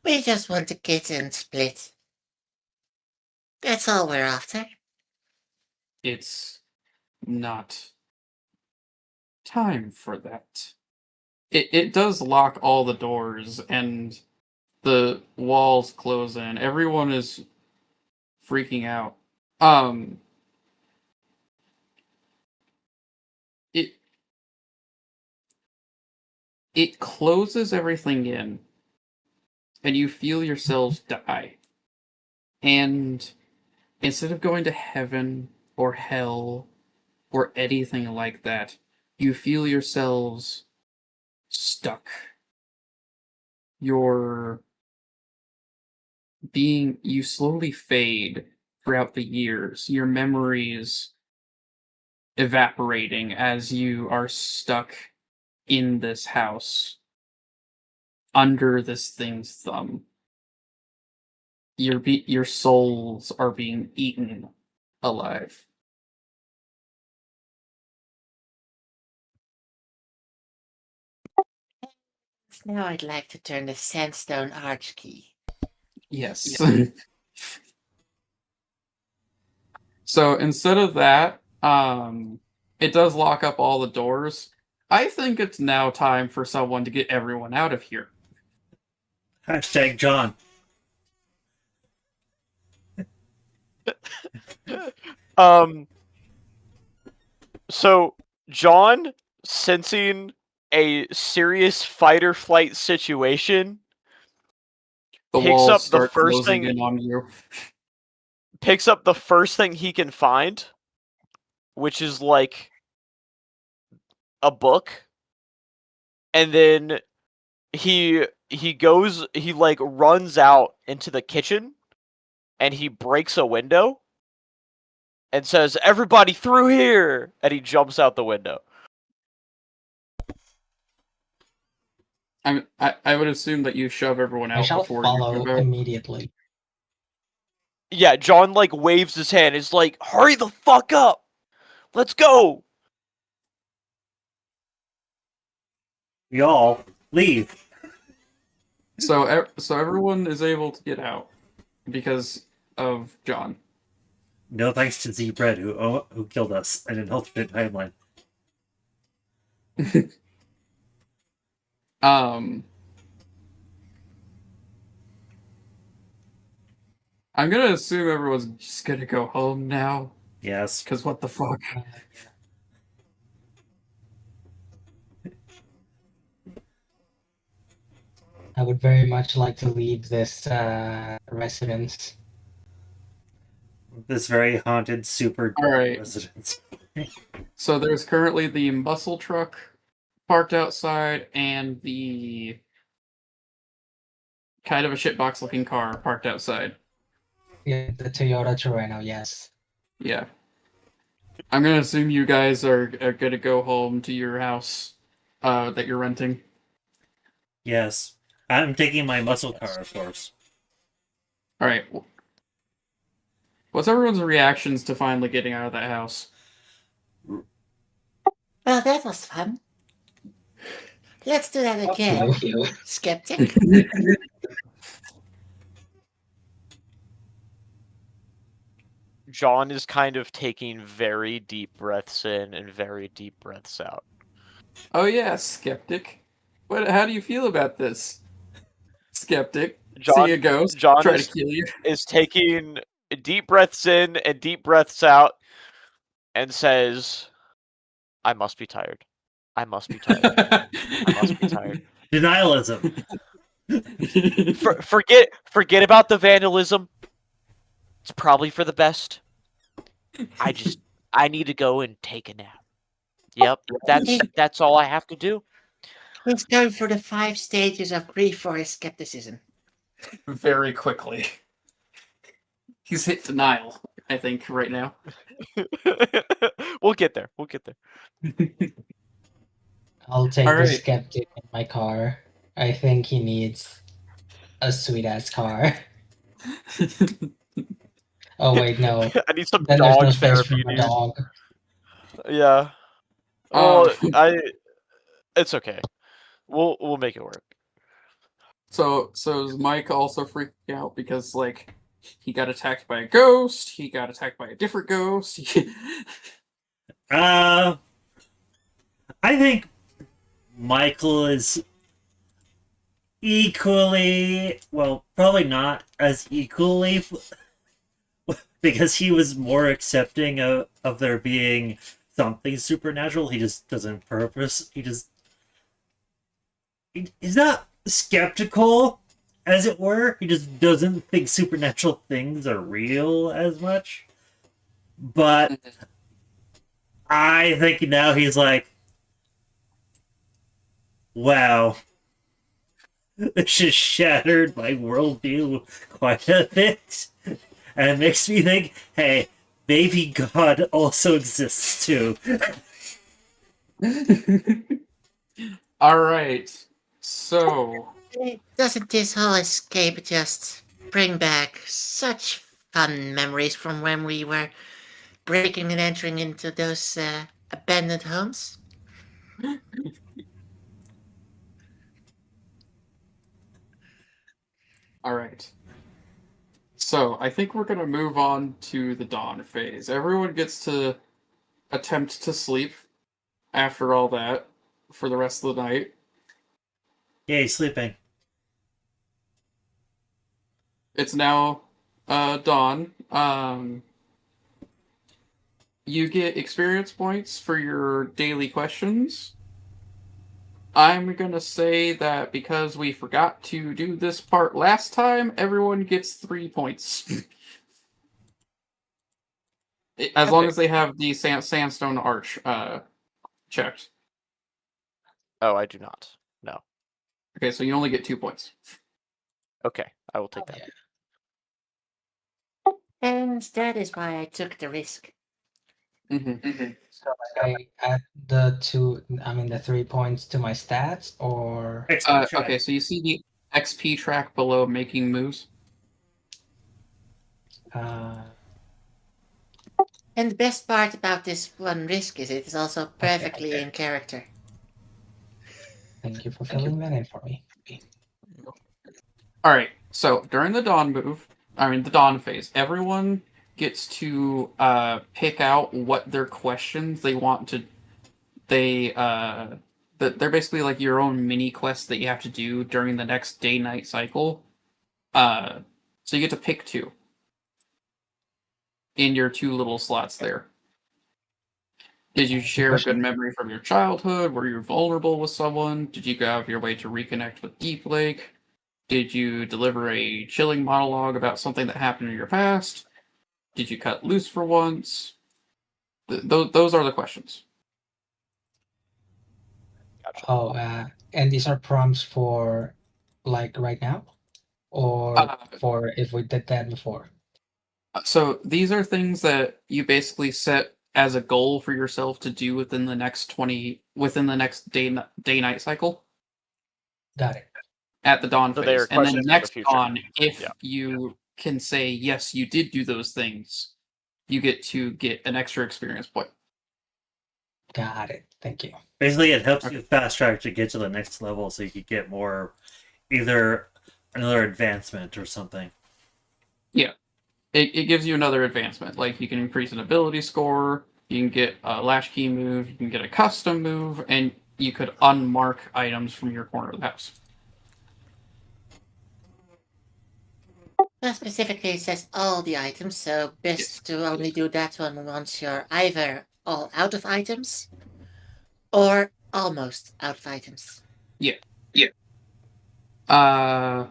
We just want the kitten split. That's all we're after. It's not time for that. It does lock all the doors and the walls close in. Everyone is freaking out. Um, it it closes everything in, and you feel yourselves die. And instead of going to heaven or hell or anything like that, you feel yourselves stuck. You're you slowly fade throughout the years. Your memories evaporating as you are stuck in this house under this thing's thumb. Your souls are being eaten alive. Now I'd like to turn the sandstone arch key. Yes. So instead of that, it does lock up all the doors. I think it's now time for someone to get everyone out of here. Hashtag John. Um. So John, sensing a serious fight or flight situation, The picks walls up the start first closing thing. in on you. Picks up the first thing he can find, which is like a book, and then he like runs out into the kitchen, and he breaks a window, and says, "Everybody through here!" And he jumps out the window. I would assume that you shove everyone I out shall before you follow jump out. immediately. Yeah, John like waves his hand. It's like, "Hurry the fuck up! Let's go!" Y'all, leave. So everyone is able to get out because of John. No thanks to Z-Bread, who killed us in an alternate timeline. I'm gonna assume everyone's just gonna go home now. Yes. Cause what the fuck? I would very much like to leave this residence. This very haunted, super All right. residence. So there's currently the muscle truck parked outside and the kind of a shitbox looking car parked outside. Yeah, the Toyota Terreno, yes. Yeah. I'm gonna assume you guys are gonna go home to your house that you're renting. Yes. I'm taking my muscle car, of course. All right. What's everyone's reactions to finally getting out of that house? Well, that was fun. Let's do that again. Thank you. Skeptic? John is kind of taking very deep breaths in and very deep breaths out. Oh yeah, skeptic. How do you feel about this? Skeptic. John, See a ghost. John Try is, to kill you. is taking deep breaths in and deep breaths out and says, I must be tired. I must be tired. I must be tired. Denialism. Forget about the vandalism. It's probably for the best. I need to go and take a nap. Yep, that's all I have to do. Let's go for the 5 stages of grief for his skepticism. Very quickly. He's hit denial, I think, right now. We'll get there. We'll get there. I'll take All the right. skeptic in my car. I think he needs a sweet ass car. Oh wait, no. I need some Then there's dog no space for therapy, my dude. dog. Yeah. Well, it's okay. We'll make it work. So is Mike also freaking out because like he got attacked by a ghost, he got attacked by a different ghost. I think Michael is equally, well, probably not as equally, because he was more accepting of there being something supernatural. He just doesn't purpose. He's not skeptical, as it were. He just doesn't think supernatural things are real as much. But I think now he's like, wow, this has shattered my worldview quite a bit. And it makes me think, hey, maybe God also exists too. All right. So Doesn't this whole escape just bring back such fun memories from when we were breaking and entering into those abandoned homes? all right. So I think we're gonna move on to the dawn phase. Everyone gets to attempt to sleep after all that for the rest of the night. Yeah, he's sleeping. It's now dawn. You get experience points for your daily questions. I'm gonna say that because we forgot to do this part last time, everyone gets 3 points. As long as they have the sandstone arch checked. Oh, I do not. No. Okay, so you only get 2 points. Okay, I will take that. Yeah. And that is why I took the risk. So I add the 3 points to my stats, or Okay, so you see the XP track below making moves? And the best part about this one risk is it is also perfectly in character. thank you for filling that in for me. Alright, so during the the dawn phase, everyone gets to pick out what their questions they want to they're basically like your own mini quests that you have to do during the next day-night cycle. So you get to pick 2 in your 2 little slots there. Did you share a good memory from your childhood? Were you vulnerable with someone? Did you go out of your way to reconnect with Deep Lake? Did you deliver a chilling monologue about something that happened in your past? Did you cut loose for once? Those are the questions. Gotcha. Oh, and these are prompts for like right now, or Uh, for if we did that before. So these are things that you basically set as a goal for yourself to do within the next day night cycle Got it. at the dawn So they phase. are And then questions for the next future. dawn, if Yeah. you can say yes, you did do those things, you get to get an extra experience point. Got it. Thank you. Basically, it helps Okay. you fast track to get to the next level, so you could get more, either another advancement or something. It gives you another advancement. Like you can increase an ability score, you can get a latchkey move, you can get a custom move, and you could unmark items from your corner of the house. Well, specifically, it says all the items, so best Yes. to only do that one once you're either all out of items or almost out of items. Uh,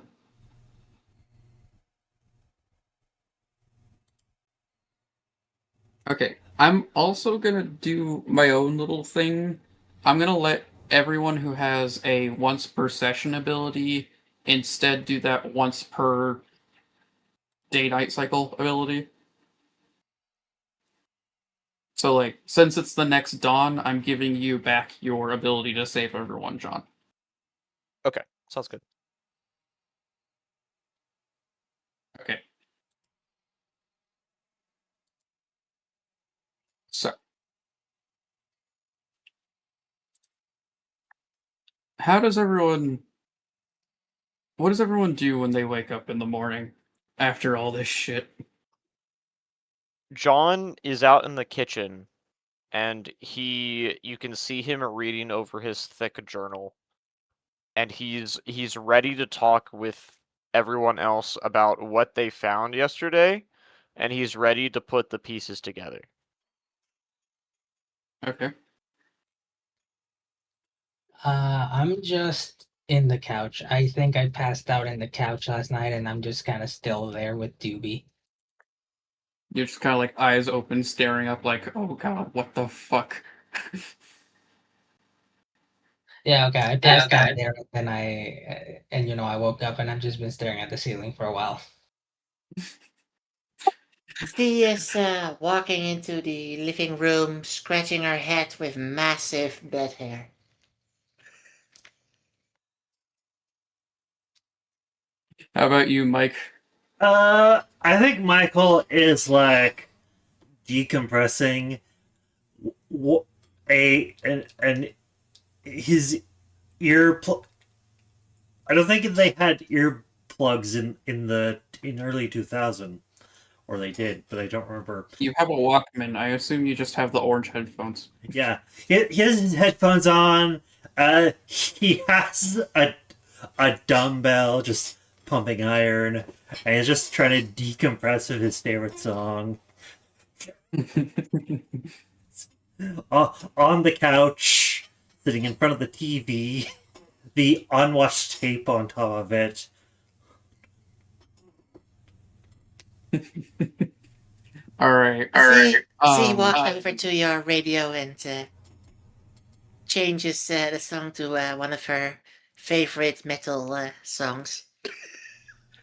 okay. I'm also gonna do my own little thing. I'm gonna let everyone who has a once per session ability instead do that once per day night cycle ability. So, like, since it's the next dawn, I'm giving you back your ability to save everyone, John. Okay, sounds good. Okay. So, how does everyone. What does everyone do when they wake up in the morning after all this shit? John is out in the kitchen, and you can see him reading over his thick journal, and he's ready to talk with everyone else about what they found yesterday, and he's ready to put the pieces together. Okay. I'm just in the couch. I think I passed out in the couch last night, and I'm just kind of still there with Doobie. You're just kind of like eyes open, staring up, like, oh god, what the fuck? Yeah, okay. I passed out there, and I woke up, and I've just been staring at the ceiling for a while. She is walking into the living room, scratching her head with massive bed hair. How about you, Mike? I think Michael is like decompressing. And his ear. I don't think they had earplugs in early 2000, or they did, but I don't remember. You have a Walkman. I assume you just have the orange headphones. Yeah, he has his headphones on. He has a dumbbell just pumping iron, and he's just trying to decompress with his favorite song. On the couch, sitting in front of the TV, the unwatched tape on top of it. All right. She walks over to your radio and changes the song to one of her favorite metal songs.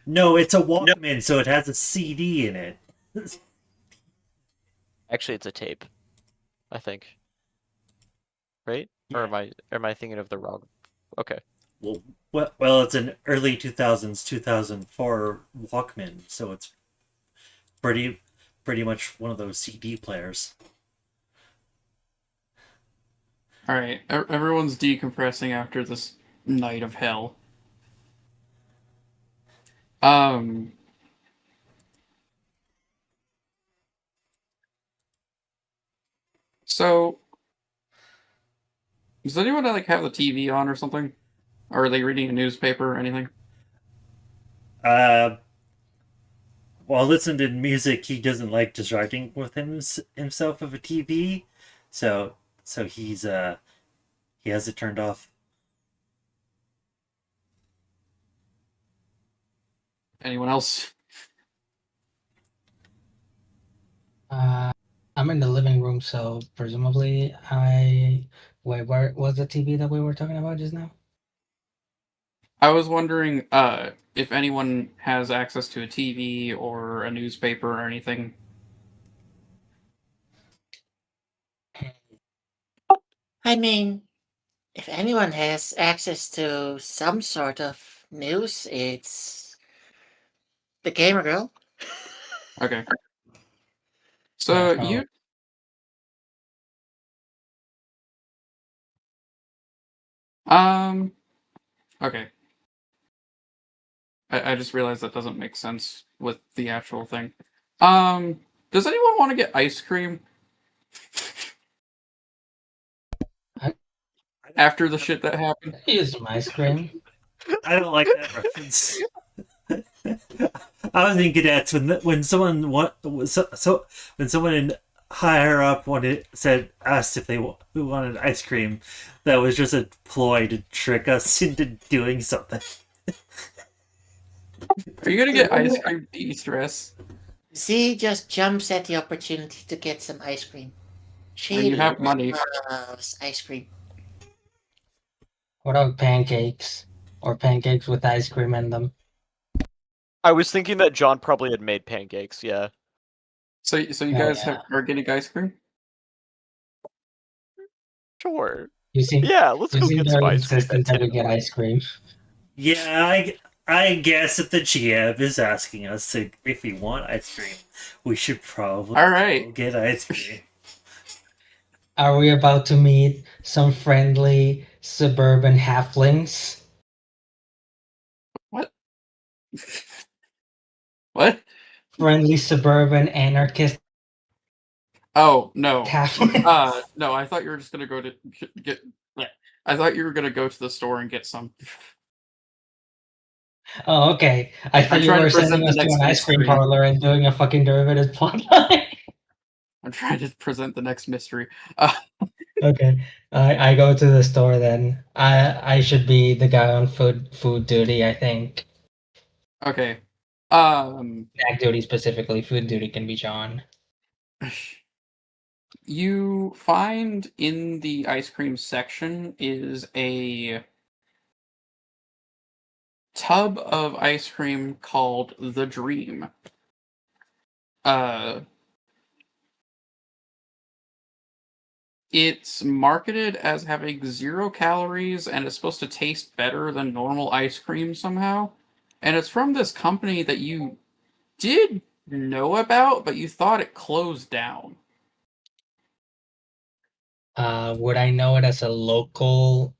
No, it's a Walkman, so it has a CD in it. Actually, it's a tape, I think. Right? Or am I thinking of the wrong? Okay. Well, it's an early 2000s, 2004 Walkman, so it's pretty much one of those CD players. All right. Everyone's decompressing after this night of hell. So does anyone like have the TV on or something? Or are they reading a newspaper or anything? While listening to music, he doesn't like distracting with himself of a TV, so he has it turned off. Anyone else? I'm in the living room, so presumably wait, where was the TV that we were talking about just now? I was wondering if anyone has access to a TV or a newspaper or anything. I mean, if anyone has access to some sort of news, it's the gamer girl. Okay. Yeah, So probably. you okay. I just realized that doesn't make sense with the actual thing. Does anyone want to get ice cream I after the shit that happened? use some ice cream. I don't like that reference. I was thinking that's when someone when someone in higher up asked if we wanted ice cream, that was just a ploy to trick us into doing something. Are you gonna get ice cream to de-stress? Z just jumps at the opportunity to get some ice cream. I mean, She you have money. loves ice cream. What about pancakes? Or pancakes with ice cream in them? I was thinking that John probably had made pancakes. Yeah. So you Oh, guys yeah. are getting ice cream? Sure. You seem Yeah, let's you go seem get some very ice cream insistent at that we Tin get Horn. ice cream. Yeah, I guess if the GM is asking us if we want ice cream, we should probably All right. go get ice cream. Are we about to meet some friendly suburban halflings? What? What? Friendly suburban anarchist Oh no. halflings? No. I thought you were just gonna go to get. I thought you were gonna go to the store and get some. Oh, okay. I thought I'm you trying were to present sending the us to next an ice cream mystery. parlor and doing a fucking derivative plotline. I'm trying to present the next mystery. Okay, I go to the store then. I should be the guy on food duty. I think Okay. snack duty specifically. Food duty can be John. You find in the ice cream section is a tub of ice cream called the Dream. Uh, it's marketed as having 0 calories and it's supposed to taste better than normal ice cream somehow. And it's from this company that you did know about, but you thought it closed down. Would I know it as a local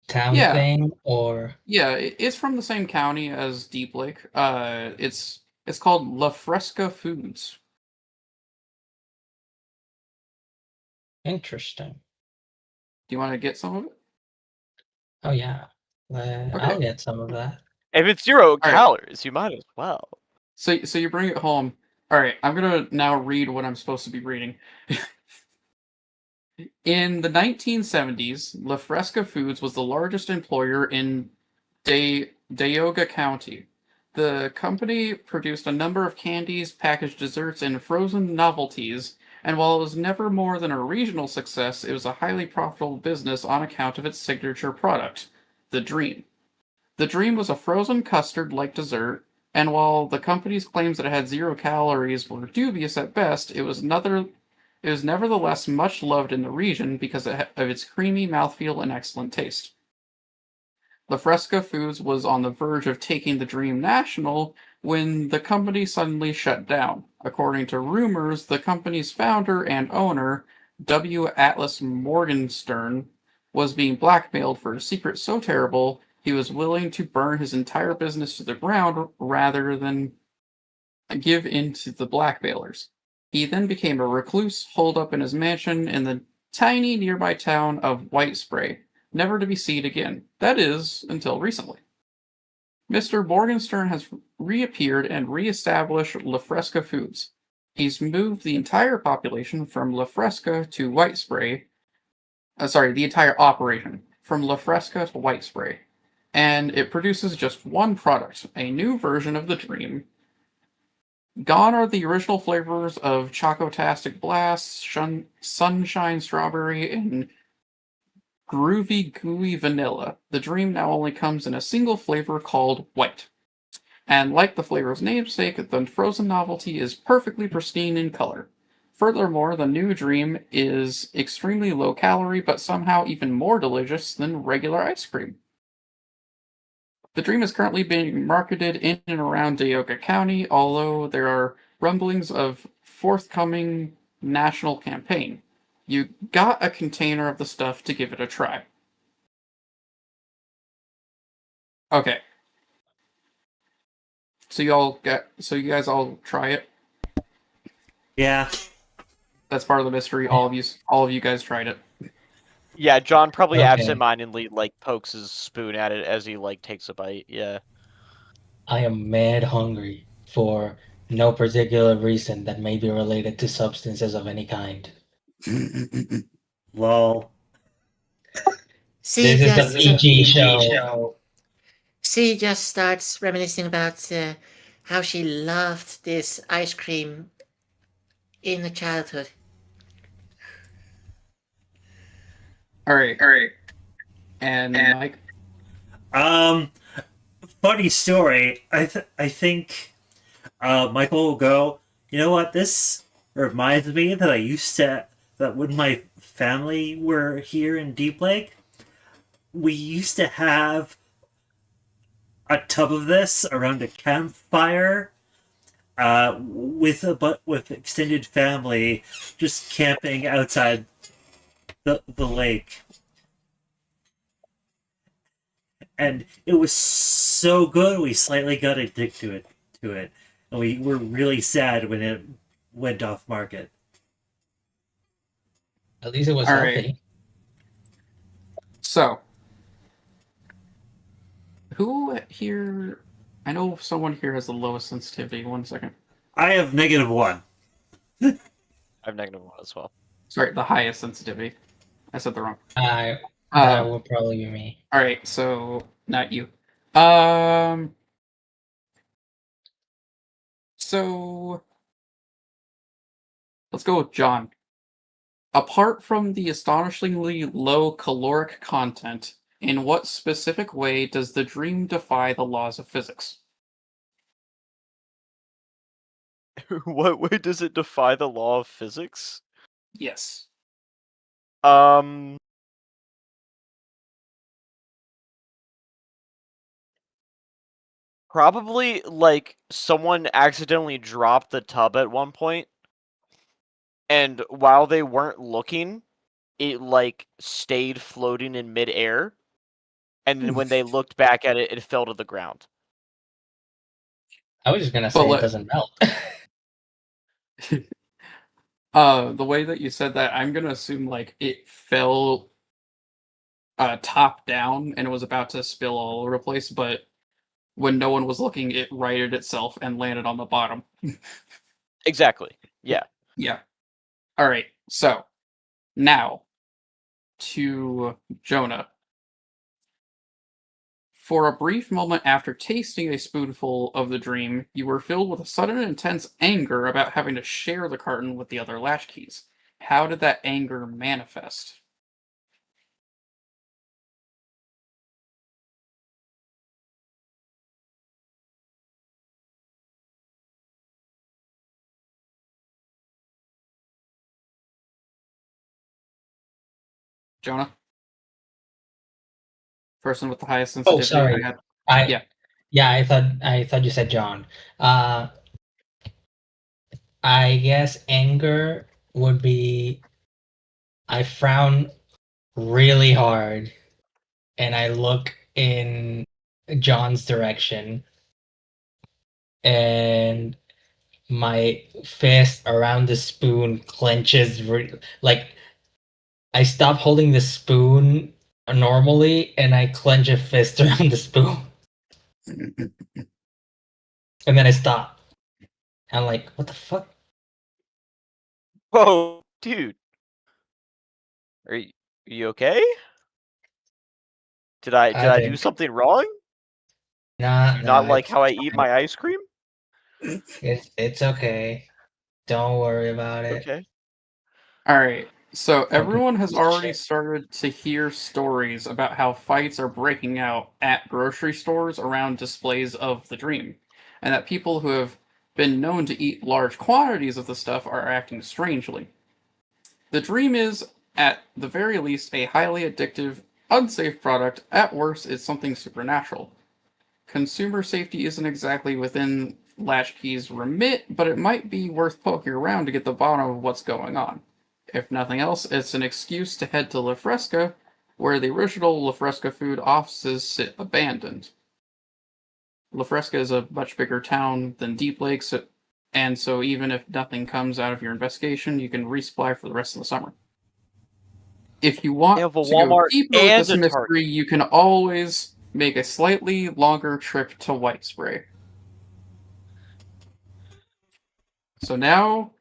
town Yeah, thing or yeah, it's from the same county as Deep Lake. It's called La Fresca Foods. interesting? Do you want to get some of it? Oh yeah, Okay. I'll get some of that. If it's 0 All right. calories, you might as well. So you bring it home. All right, I'm gonna now read what I'm supposed to be reading. In the 1970s, La Fresca Foods was the largest employer in Dayoga County. The company produced a number of candies, packaged desserts, and frozen novelties, and while it was never more than a regional success, it was a highly profitable business on account of its signature product, the Dream. The Dream was a frozen custard-like dessert, and while the company's claims that it had 0 calories were dubious at best, it was nevertheless much loved in the region because of its creamy mouthfeel and excellent taste. La Fresca Foods was on the verge of taking the Dream national when the company suddenly shut down. According to rumors, the company's founder and owner, W. Atlas Morgenstern, was being blackmailed for a secret so terrible he was willing to burn his entire business to the ground rather than give in to the blackmailers. He then became a recluse, holed up in his mansion in the tiny nearby town of White Spray, never to be seen again. That is, until recently. Mr. Morgenstern has reappeared and re-established La Fresca Foods. He's moved the entire population from La Fresca to White Spray. The entire operation from La Fresca to White Spray. and it produces just one product, a new version of the Dream. Gone are the original flavors of Chocotastic Blast, Sunshine Strawberry, and Groovy Gooey Vanilla. The Dream now only comes in a single flavor called White. And like the flavor's namesake, the frozen novelty is perfectly pristine in color. Furthermore, the new Dream is extremely low calorie, but somehow even more delicious than regular ice cream. The Dream is currently being marketed in and around Tioga County, although there are rumblings of forthcoming national campaign. You got a container of the stuff to give it a try. Okay. So you guys all try it. Yeah. That's part of the mystery. All of you guys tried it. Yeah, John probably Okay. absentmindedly like pokes his spoon at it as he like takes a bite. Yeah. I am mad hungry for no particular reason that may be related to substances of any kind. Lol. She This is just the PG show. she just starts reminiscing about how she loved this ice cream in her childhood. All right. And Mike. Funny story. I think Michael will go. You know what? This reminds me that that when my family were here in Deep Lake, we used to have a tub of this around a campfire, with extended family, just camping outside the lake, and it was so good. We slightly got addicted to it, and we were really sad when it went off market. At least it was All healthy. right. So, who here? I know someone here has the lowest sensitivity. 1 second. I have -1. I have -1 as well. Sorry, the highest sensitivity. I said the wrong. That Um, would probably be me. all right, so not you. So let's go with John. Apart from the astonishingly low caloric content, in what specific way does the Dream defy the laws of physics? What way does it defy the law of physics? Yes. Um. Probably like someone accidentally dropped the tub at one point, and while they weren't looking, it like stayed floating in midair, and then when they looked back at it, it fell to the ground. I was just gonna But say it let- doesn't melt. The way that you said that, I'm gonna assume like it fell top down and it was about to spill all over the place, but when no one was looking, it righted itself and landed on the bottom. Exactly. Yeah. Yeah. All right. So now to Jonah. For a brief moment after tasting a spoonful of the Dream, you were filled with a sudden intense anger about having to share the carton with the other Latchkeys. How did that anger manifest? Jonah? Person with the highest Oh, sensitivity. sorry. I Yeah. yeah, I thought you said John. I guess anger would be I frown really hard and I look in John's direction and my fist around the spoon clenches like I stop holding the spoon normally and I clench a fist around the spoon. And then I stop. I'm like, what the fuck? Whoa, dude. Are you okay? Did I do think- something wrong? Nah, Do you not nah, like it's how I eat fine. my ice cream? It's okay. Don't worry about it. Okay. All right. So everyone has piece of already shit. started to hear stories about how fights are breaking out at grocery stores around displays of the dream, and that people who have been known to eat large quantities of the stuff are acting strangely. The dream is, at the very least, a highly addictive, unsafe product. At worst, it's something supernatural. Consumer safety isn't exactly within Latchkeys' remit, but it might be worth poking around to get the bottom of what's going on. If nothing else, it's an excuse to head to La Fresca, where the original La Fresca food offices sit abandoned. La Fresca is a much bigger town than Deep Lake, and so even if nothing comes out of your investigation, you can resupply for the rest of the summer. If you want They have a to go Walmart deeper with and this a mystery, Target. you can always make a slightly longer trip to White Spray. So now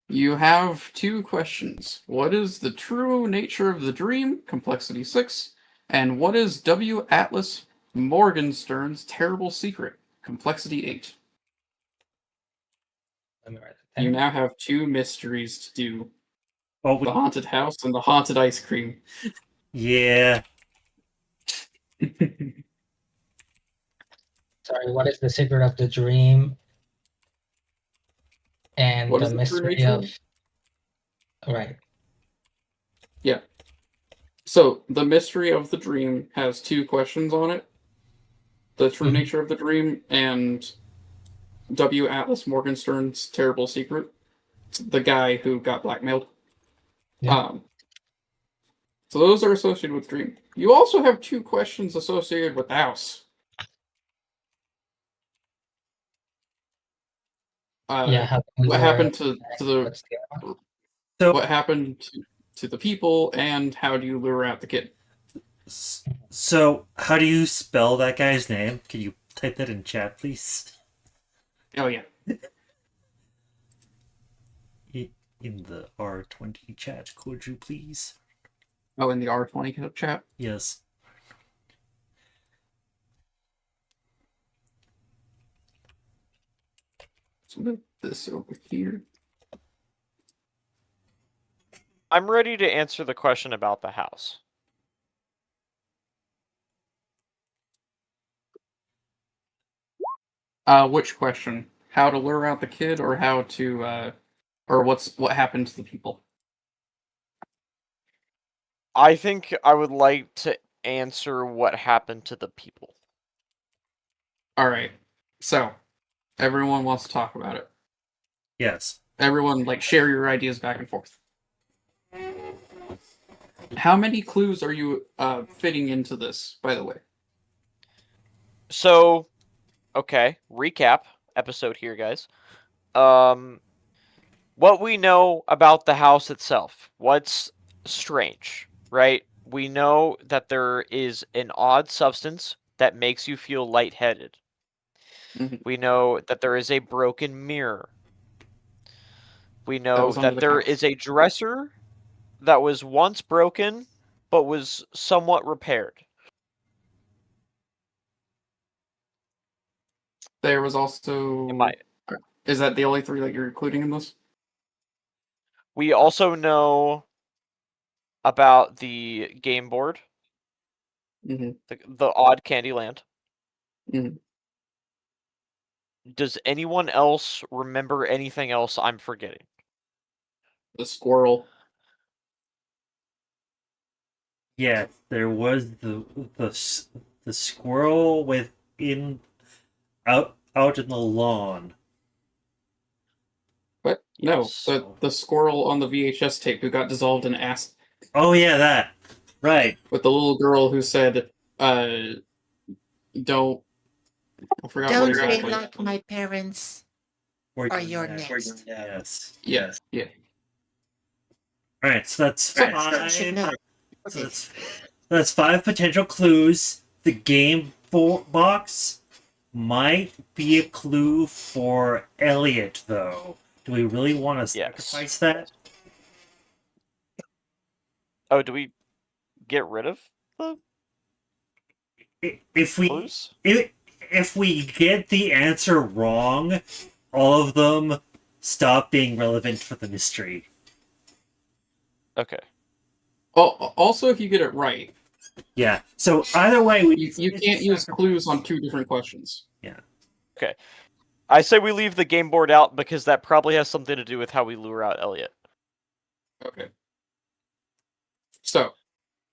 you have two questions. What is the true nature of the dream, complexity 6, and what is W. Atlas Morgenstern's terrible secret, complexity 8? Let me write it You down. now have two mysteries to do. Oh, The haunted house and the haunted ice cream. yeah. Sorry, what is the secret of the dream and What the is the true mystery nature? of right? Yeah. So the mystery of the dream has two questions on it. The true Mhm. nature of the dream and W. Atlas Morgenstern's terrible secret. The guy who got blackmailed. Yeah. So those are associated with dream. You also have two questions associated with the house. Yeah. How can we What lure happened it? to the What's the other one? So, what happened to the people, and how do you lure out the kid? so how do you spell that guy's name? Can you type that in chat, please? Oh yeah. In the R20 chat, could you please? Oh, in the R20 chat. Yes. So move this over here. I'm ready to answer the question about the house. Which question? How to lure out the kid, or how to, or what happened to the people? I think I would like to answer what happened to the people. All right. So everyone wants to talk about it. Yes. Everyone, like, share your ideas back and forth. How many clues are you fitting into this, by the way? So, okay, recap episode here, guys. What we know about the house itself. What's strange, right? We know that there is an odd substance that makes you feel lightheaded. Mhm. We know that there is a broken mirror. We That know was under that the there couch. is a dresser that was once broken but was somewhat repaired. There was also. Am I- Is that the only three that you're including in this? We also know about the game board, Mm-hmm. the odd Candyland. Mhm. Does anyone else remember anything else I'm forgetting? The squirrel. Yes, there was the squirrel out in the lawn. What? No, Yes. the squirrel on the VHS tape who got dissolved in acid. Oh yeah, that. Right. With the little girl who said, don't. I forgot what Don't be exactly. like my parents, Or or you're next. Yes. Yeah. All right, so that's You should five. know. So Okay. that's five potential clues. The game box might be a clue for Elliot, though. Do we really want to Yes. sacrifice that? Oh, do we get rid of the if we Clues? if we get the answer wrong, all of them stop being relevant for the mystery. Okay. Oh, also, if you get it right, Yeah. So either way, we you can't use clues on 2 different questions. Yeah. Okay. I say we leave the game board out because that probably has something to do with how we lure out Elliot. Okay. So,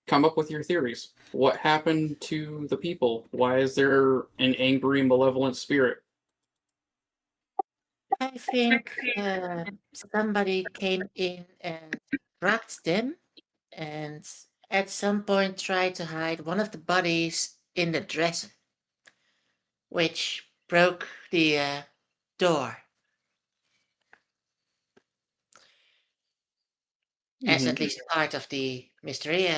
come up with your theories. What happened to the people? Why is there an angry, malevolent spirit? I think somebody came in and drugged them, and at some point tried to hide one of the bodies in the dresser, which broke the door. As at least part of the mystery.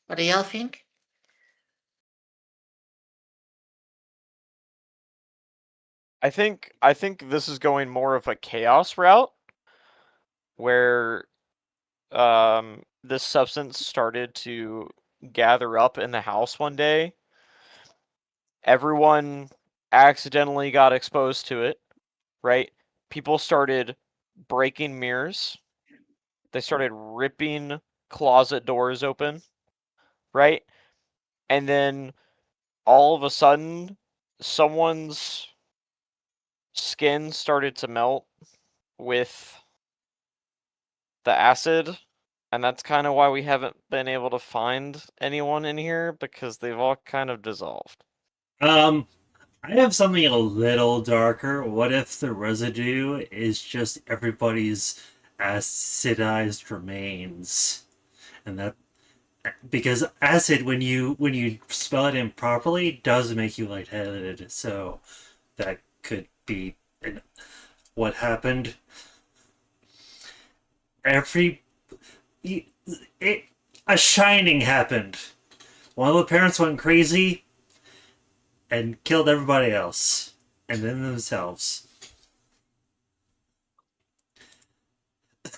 What do y'all think? I think this is going more of a chaos route where this substance started to gather up in the house one day. Everyone accidentally got exposed to it, right? People started breaking mirrors. They started ripping closet doors open, right? And then all of a sudden, someone's skin started to melt with the acid, and that's kind of why we haven't been able to find anyone in here, because they've all kind of dissolved. I have something a little darker. What if the residue is just everybody's acidized remains, and that because acid, when you spell it improperly, does make you lightheaded. So that could be what happened. Every it, a shining happened. One of the parents went crazy and killed everybody else, and then themselves.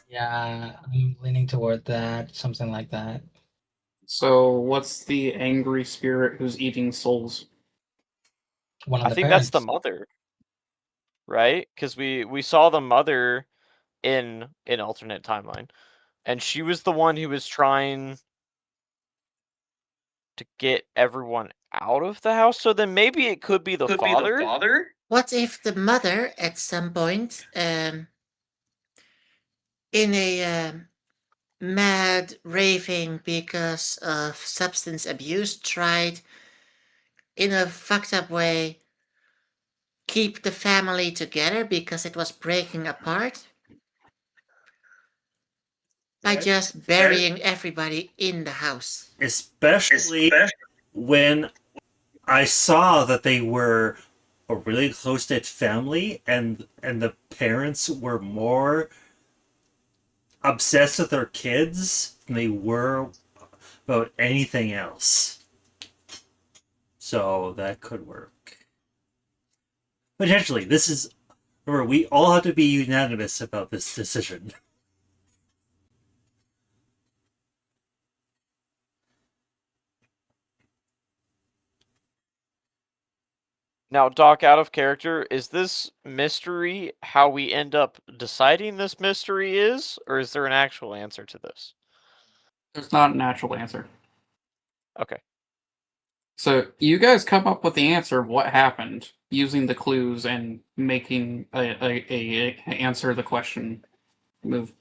Yeah, I'm leaning toward that, something like that. So, what's the angry spirit who's eating souls? One of I the think that's the parents. mother, right? Because we saw the mother in an alternate timeline, and she was the one who was trying to get everyone out of the house. So then maybe it could be the father. What if the mother, at some point, in a mad raving because of substance abuse, tried in a fucked up way keep the family together because it was breaking apart by just burying everybody in the house? Especially when I saw that they were a really close knit family, and the parents were more obsessed with their kids than they were about anything else. So that could work. Potentially, this is. Remember, we all have to be unanimous about this decision. Now, Doc, out of character, is this mystery how we end up deciding this mystery is, or is there an actual answer to this? There's not an actual answer. Okay. So, you guys come up with the answer of what happened using the clues and making a answer the question move.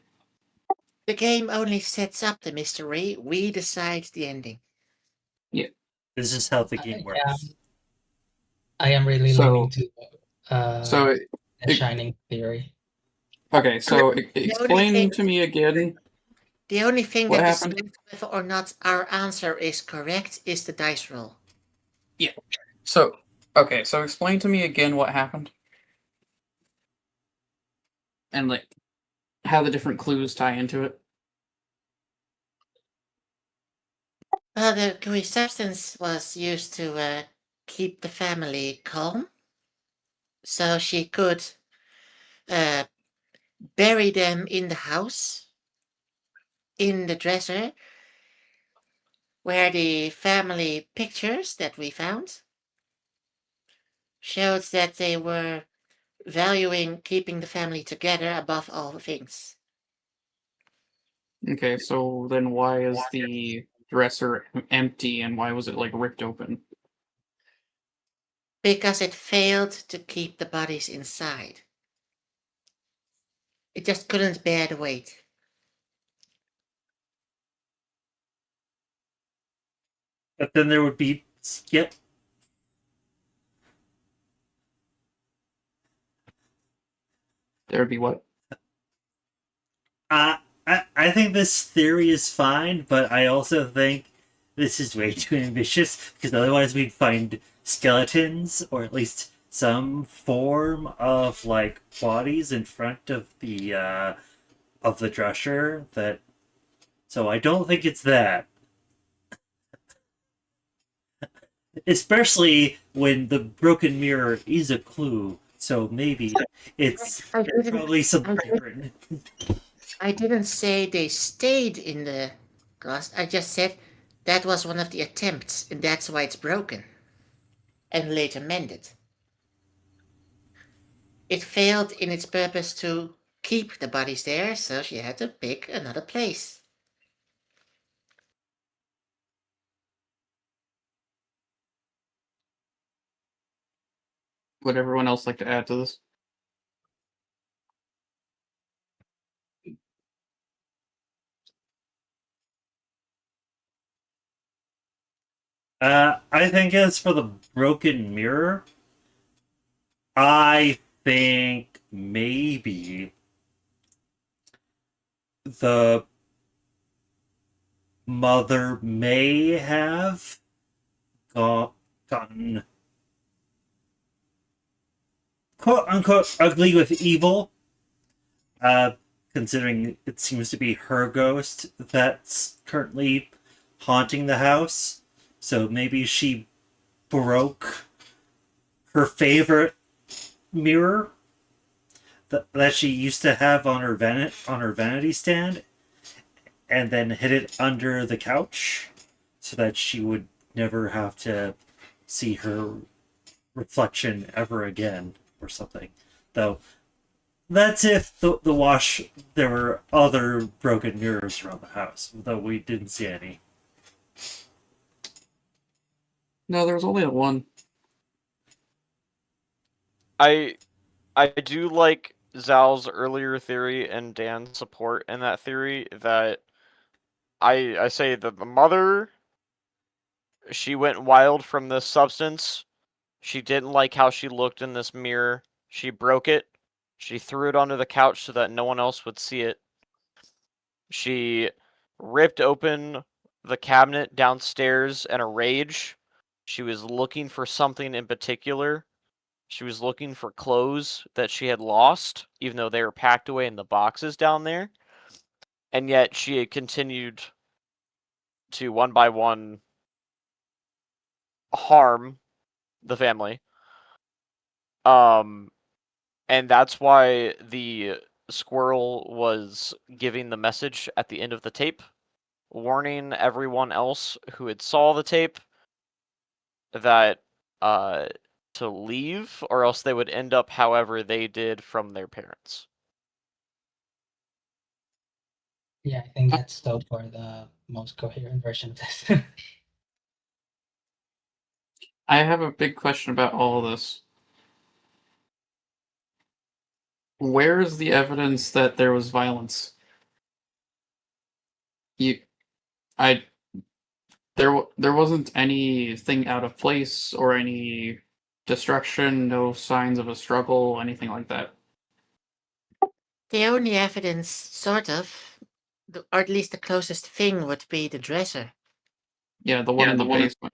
The game only sets up the mystery, we decide the ending. This is how the game Yeah, works. I am really So- leaning to So, the Shining theory. okay, so The only explain thing- to me again. The only thing What that happened? decides whether or not our answer is correct is the dice roll. So, okay, so explain to me again what happened. And, like, how the different clues tie into it. The gooey substance was used to keep the family calm, so she could bury them in the house, in the dresser, where the family pictures that we found showed that they were valuing keeping the family together above all things. Okay, so then why is the dresser empty and why was it like ripped open? Because it failed to keep the bodies inside. It just couldn't bear the weight. But then there would be yep. There would be what? I think this theory is fine, but I also think this is way too ambitious because otherwise we'd find skeletons or at least some form of like bodies in front of the dresser that. So I don't think it's that. Especially when the broken mirror is a clue. So maybe it's probably something different. I didn't say they stayed in the glass. I just said that was one of the attempts, and that's why it's broken. And later mended. It failed in its purpose to keep the bodies there, so she had to pick another place. Would everyone else like to add to this? I think as for the broken mirror, I think maybe the mother may have gotten quote unquote ugly with evil, uh, considering it seems to be her ghost that's currently haunting the house. So maybe she broke her favorite mirror that she used to have on her vanity stand, and then hid it under the couch so that she would never have to see her reflection ever again or something. Though that's if the wash there were other broken mirrors around the house, though we didn't see any. No, there was only one. I do like Zal's earlier theory and Dan's support in that theory that I say that the mother, she went wild from this substance. She didn't like how she looked in this mirror. She broke it. She threw it onto the couch so that no one else would see it. She ripped open the cabinet downstairs in a rage. She was looking for something in particular. She was looking for clothes that she had lost, even though they were packed away in the boxes down there. And yet she had continued to one by one harm the family. And that's why the squirrel was giving the message at the end of the tape, warning everyone else who had saw the tape that to leave, or else they would end up however they did from their parents. Yeah, I think that's so far the most coherent version of this. I have a big question about all of this. Where is the evidence that there was violence? You, I, there wasn't anything out of place or any destruction, no signs of a struggle, anything like that. The only evidence, sort of, or at least the closest thing, would be the dresser. Yeah, the one in the basement.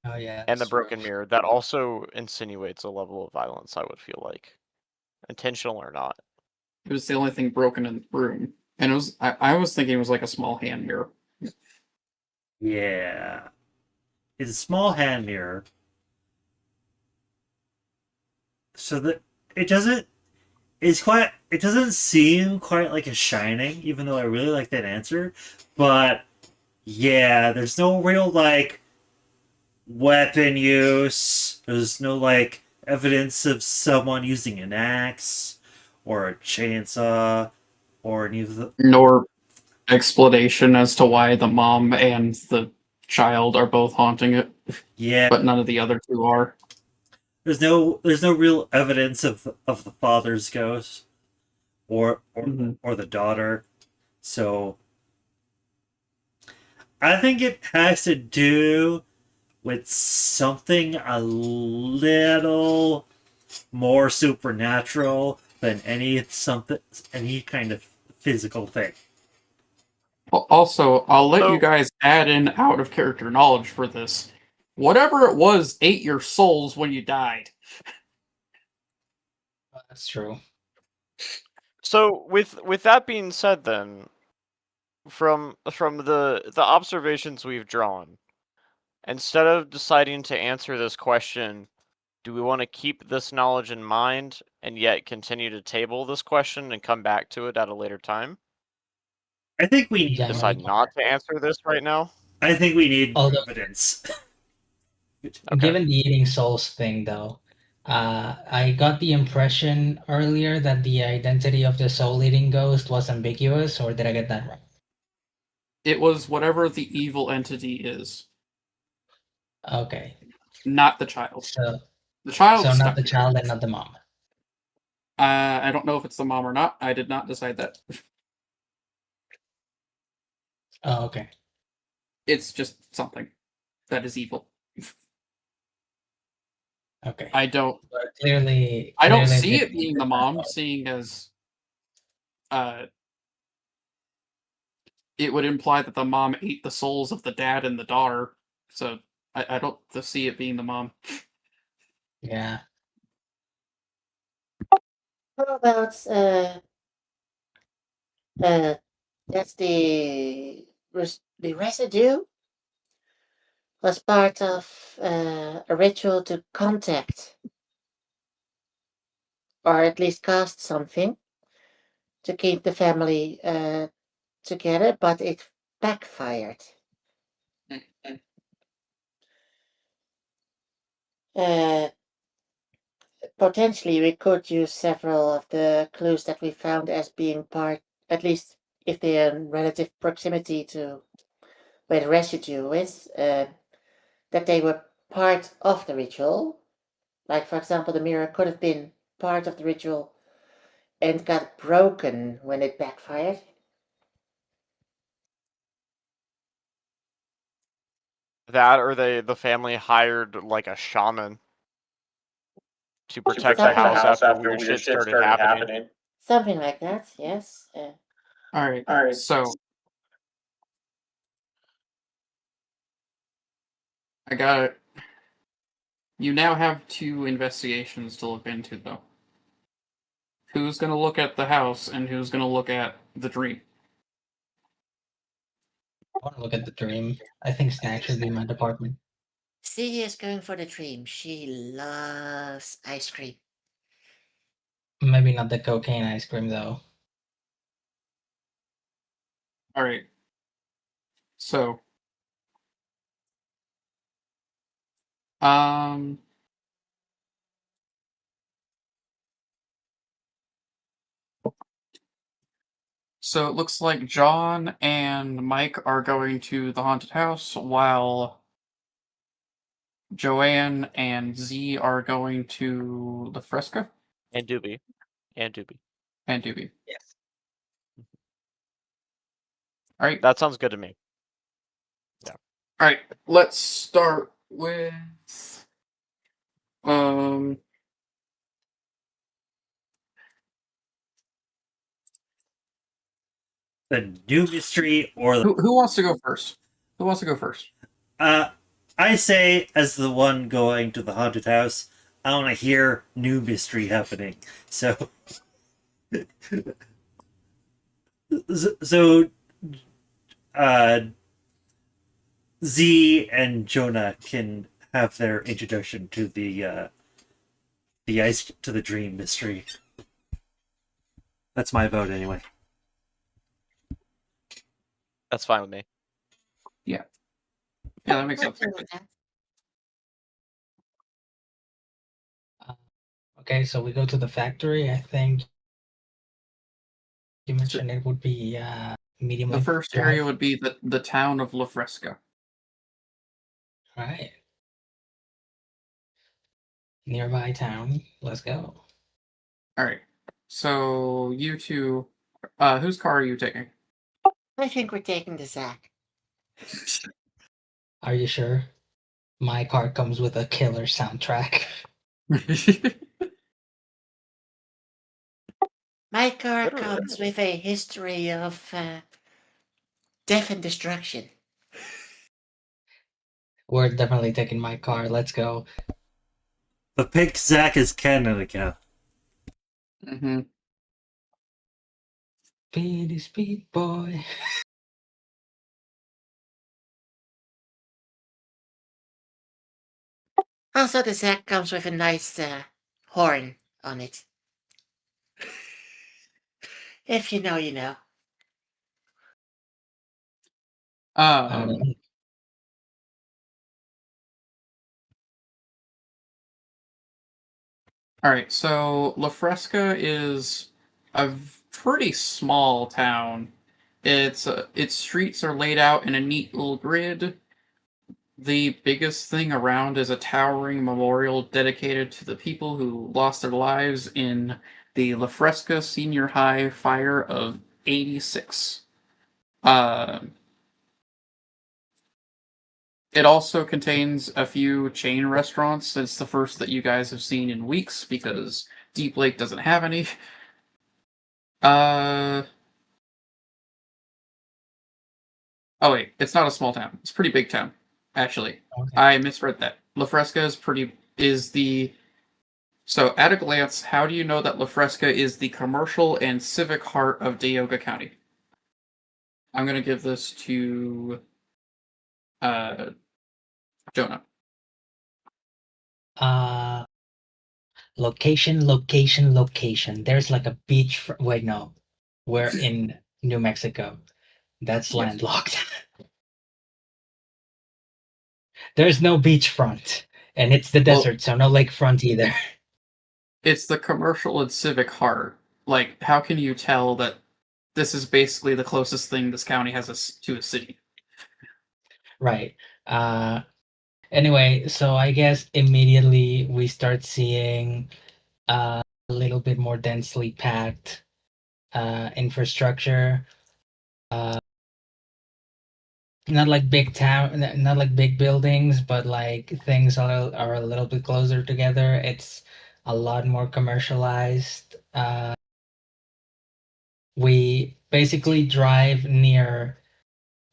Oh yeah, And the that's true. broken mirror, that also insinuates a level of violence, I would feel like. Intentional or not. It was the only thing broken in the room, and it was. I was thinking it was like a small hand mirror. Yeah. It's a small hand mirror. So that it doesn't it's quite. It doesn't seem quite like a Shining, even though I really like that answer. But yeah, there's no real like weapon use. There's no like evidence of someone using an axe or a chainsaw or any of the. Nor explanation as to why the mom and the child are both haunting it, Yeah, but none of the other two are. there's no real evidence of the father's ghost or Mhm. or the daughter. So I think it has to do with something a little more supernatural than any kind of physical thing. Also, I'll let you So- guys add in out of character knowledge for this. Whatever it was ate your souls when you died. That's true. So with that being said, then from the observations we've drawn, instead of deciding to answer this question, do we want to keep this knowledge in mind and yet continue to table this question and come back to it at a later time? I think we need Yeah, Decide maybe. not to answer this right now? I think we need more Although- evidence. Okay. Given the eating souls thing, though, I got the impression earlier that the identity of the soul-eating ghost was ambiguous, or did I get that wrong? It was whatever the evil entity is, Okay, not the child. so The child is not stuck the here. child and not the mom. I don't know if it's the mom or not. I did not decide that. Oh, okay. It's just something that is evil. Okay. I don't But clearly, I don't clearly see this it being the mom, seeing as it would imply that the mom ate the souls of the dad and the daughter. So I don't see it being the mom. Yeah. How about uh that's the residue was part of a ritual to contact or at least cast something to keep the family together, but it backfired. Uh, Potentially, we could use several of the clues that we found as being part, at least if they are in relative proximity to where the residue is, that they were part of the ritual. Like, for example, the mirror could have been part of the ritual and got broken when it backfired. That or the family hired like a shaman to protect the protect the house after weird shit started happening. Something like that, yes. All right. So I got it. You now have 2 investigations to look into, though. Who's going to look at the house and who's going to look at the dream? I want to look at the dream. I think snack should be my department. C is going for the dream. She loves ice cream. Maybe not the cocaine ice cream though. All right. So, um, so it looks like John and Mike are going to the haunted house, while Joanne and Z are going to the fresco And Doobie. And Doobie. and Doobie. Yes. All right. That sounds good to me. All right. Let's start with The new mystery or the who wants to go first? Who wants to go first? I say, as the one going to the haunted house, I want to hear new mystery happening. So, so, uh, Z and Jonah can have their introduction to the ice to the dream mystery. That's my vote anyway. That's fine with me. Yeah, that makes sense. Something like that. Okay, so we go to the factory. I think you mentioned it would be medium. The length first drive. area would be the town of La Fresca. Right. Nearby town. Let's go. All right. So you two, whose car are you taking? I think we're taking the Zach. Are you sure? My car comes with a killer soundtrack. My car Better- comes with a history of death and destruction. We're definitely taking my car. Let's go. The pink Zack is canon again. Mm-hmm. Speedy speed boy. Also, the Zach comes with a nice horn on it. If you know, you know. Um, all right, so La Fresca is a pretty small town. Its streets are laid out in a neat little grid. The biggest thing around is a towering memorial dedicated to the people who lost their lives in the La Fresca Senior High fire of '86. It also contains a few chain restaurants. It's the first that you guys have seen in weeks because Deep Lake doesn't have any. Oh wait, it's not a small town. It's a pretty big town, actually. Okay. I misread that. La Fresca is the so at a glance, how do you know that La Fresca is the commercial and civic heart of Deoga County? I'm gonna give this to Jonah. Location. There's like a beach. Wait, no. We're in New Mexico. That's Yes. landlocked. There's no beachfront. And it's the Well- desert, so no lakefront either. It's the commercial and civic heart. Like, how can you tell that this is basically the closest thing this county has to a city? Right. Anyway, so I guess immediately we start seeing a little bit more densely packed infrastructure. Not like big town, not like big buildings, but like things are a little bit closer together. It's a lot more commercialized. We basically drive near.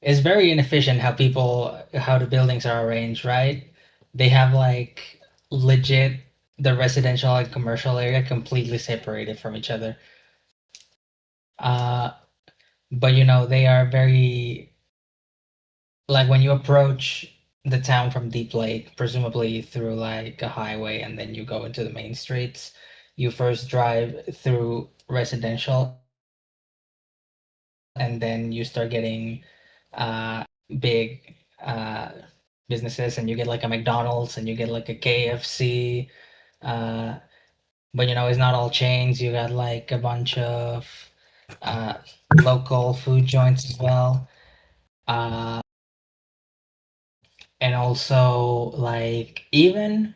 It's very inefficient how the buildings are arranged, right? They have like legit the residential and commercial area completely separated from each other. Uh, but they are very, like, when you approach the town from Deep Lake, presumably through like a highway, and then you go into the main streets, you first drive through residential, and then you start getting big businesses, and you get like a McDonald's, and you get like a KFC. But it's not all chains. You got like a bunch of uh, local food joints as well. And also like even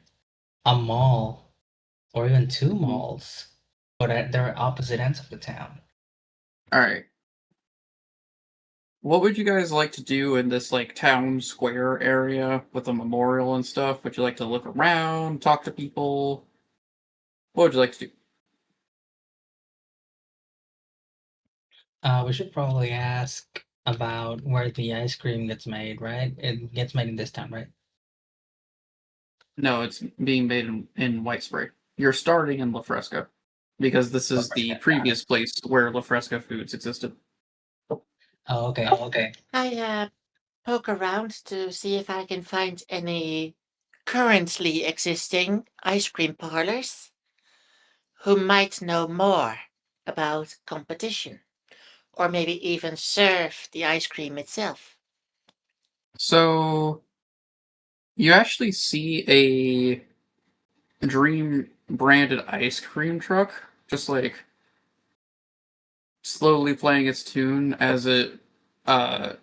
a mall or even two malls, but they're opposite ends of the town. All right. What would you guys like to do in this like town square area with a memorial and stuff? Would you like to look around, talk to people? What would you like to do? We should probably ask about where the ice cream gets made, right? It gets made in this town, right? No, it's being made in White Spray. You're starting in La Fresca because this is the previous place where La Fresca Foods existed. Oh, okay. I poke around to see if I can find any currently existing ice cream parlors who might know more about competition, or maybe even serve the ice cream itself. So you actually see a Dream branded ice cream truck just like slowly playing its tune as uh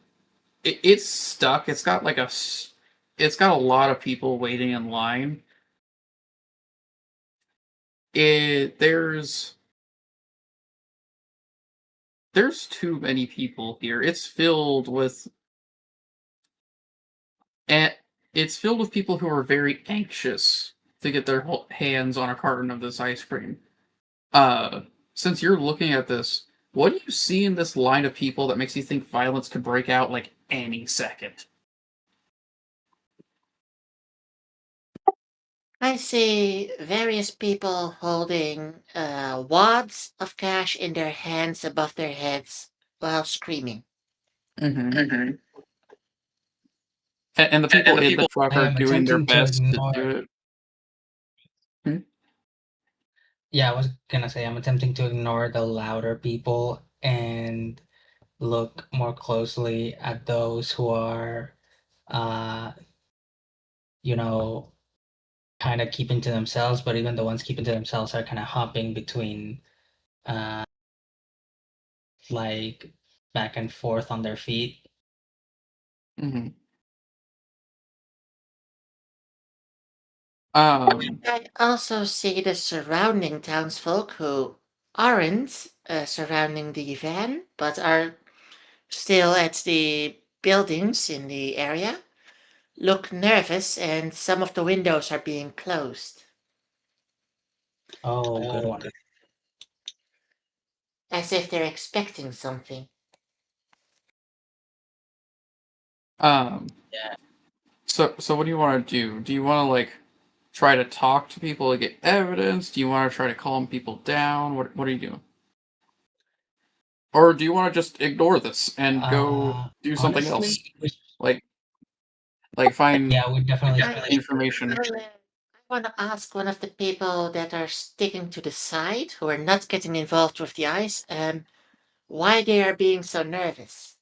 it's stuck. It's got a lot of people waiting in line. It there's too many people here. And it's filled with people who are very anxious to get their hands on a carton of this ice cream. Uh, since you're looking at this, what do you see in this line of people that makes you think violence could break out like any second? I see various people holding wads of cash in their hands above their heads while screaming. Mm-hmm. Mhm. And the people in the truck I are am doing their attempting to best to ignore. do it. Hmm? Yeah, I was gonna say I'm attempting to ignore the louder people and look more closely at those who are, uh, you know, kind of keeping to themselves, but even the ones keeping to themselves are kind of hopping between, uh, like back and forth on their feet. Mm-hmm. Um, I also see the surrounding townsfolk who aren't surrounding the van, but are still at the buildings in the area, look nervous, and some of the windows are being closed, Oh, good one. as if they're expecting something. um, Yeah. so what do you want to do? Do you want to like try to talk to people to get evidence? Do you want to try to calm people down? What are you doing? Or do you want to just ignore this and go do something else? Honestly, Like find yeah, we definitely I, information. I want to ask one of the people that are sticking to the side, who are not getting involved with the ice, why they are being so nervous.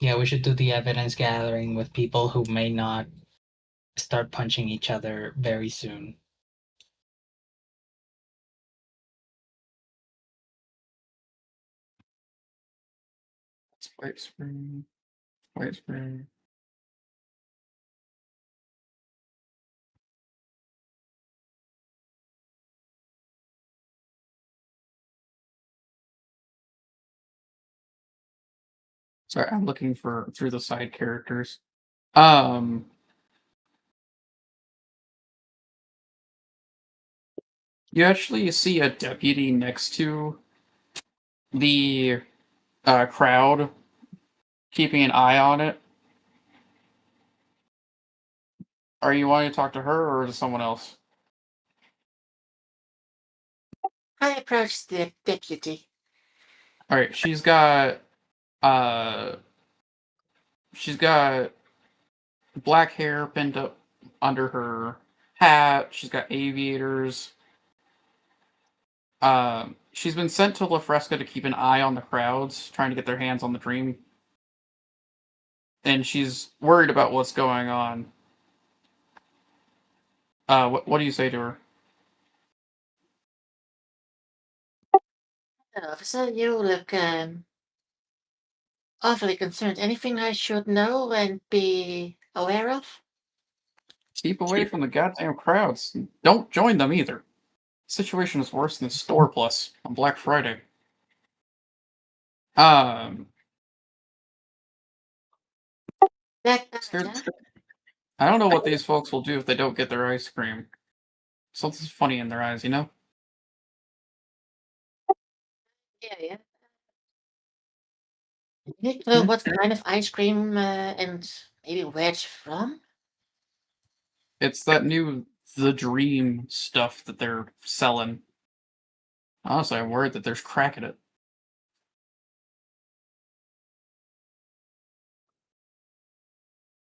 Yeah, we should do the evidence gathering with people who may not start punching each other very soon. It's white spring. White spring. Sorry, I'm looking for through the side characters. Um, you actually see a deputy next to the crowd, keeping an eye on it. Are you wanting to talk to her or to someone else? I approached the deputy. All right, uh she's got black hair pinned up under her hat. She's got aviators. She's been sent to La Fresca to keep an eye on the crowds, trying to get their hands on the dream. And she's worried about what's going on. What do you say to her? Officer, you look awfully concerned. Anything I should know and be aware of? Keep away from the goddamn crowds. Don't join them either. The situation is worse than Store Plus on Black Friday. Um, That scared. huh? I don't know what these folks will do if they don't get their ice cream. Something's funny in their eyes, you know? Yeah, yeah. Any clue Hmm? what kind of ice cream and maybe where it's from? It's that new The Dream stuff that they're selling. Honestly, I'm worried that there's crack in it.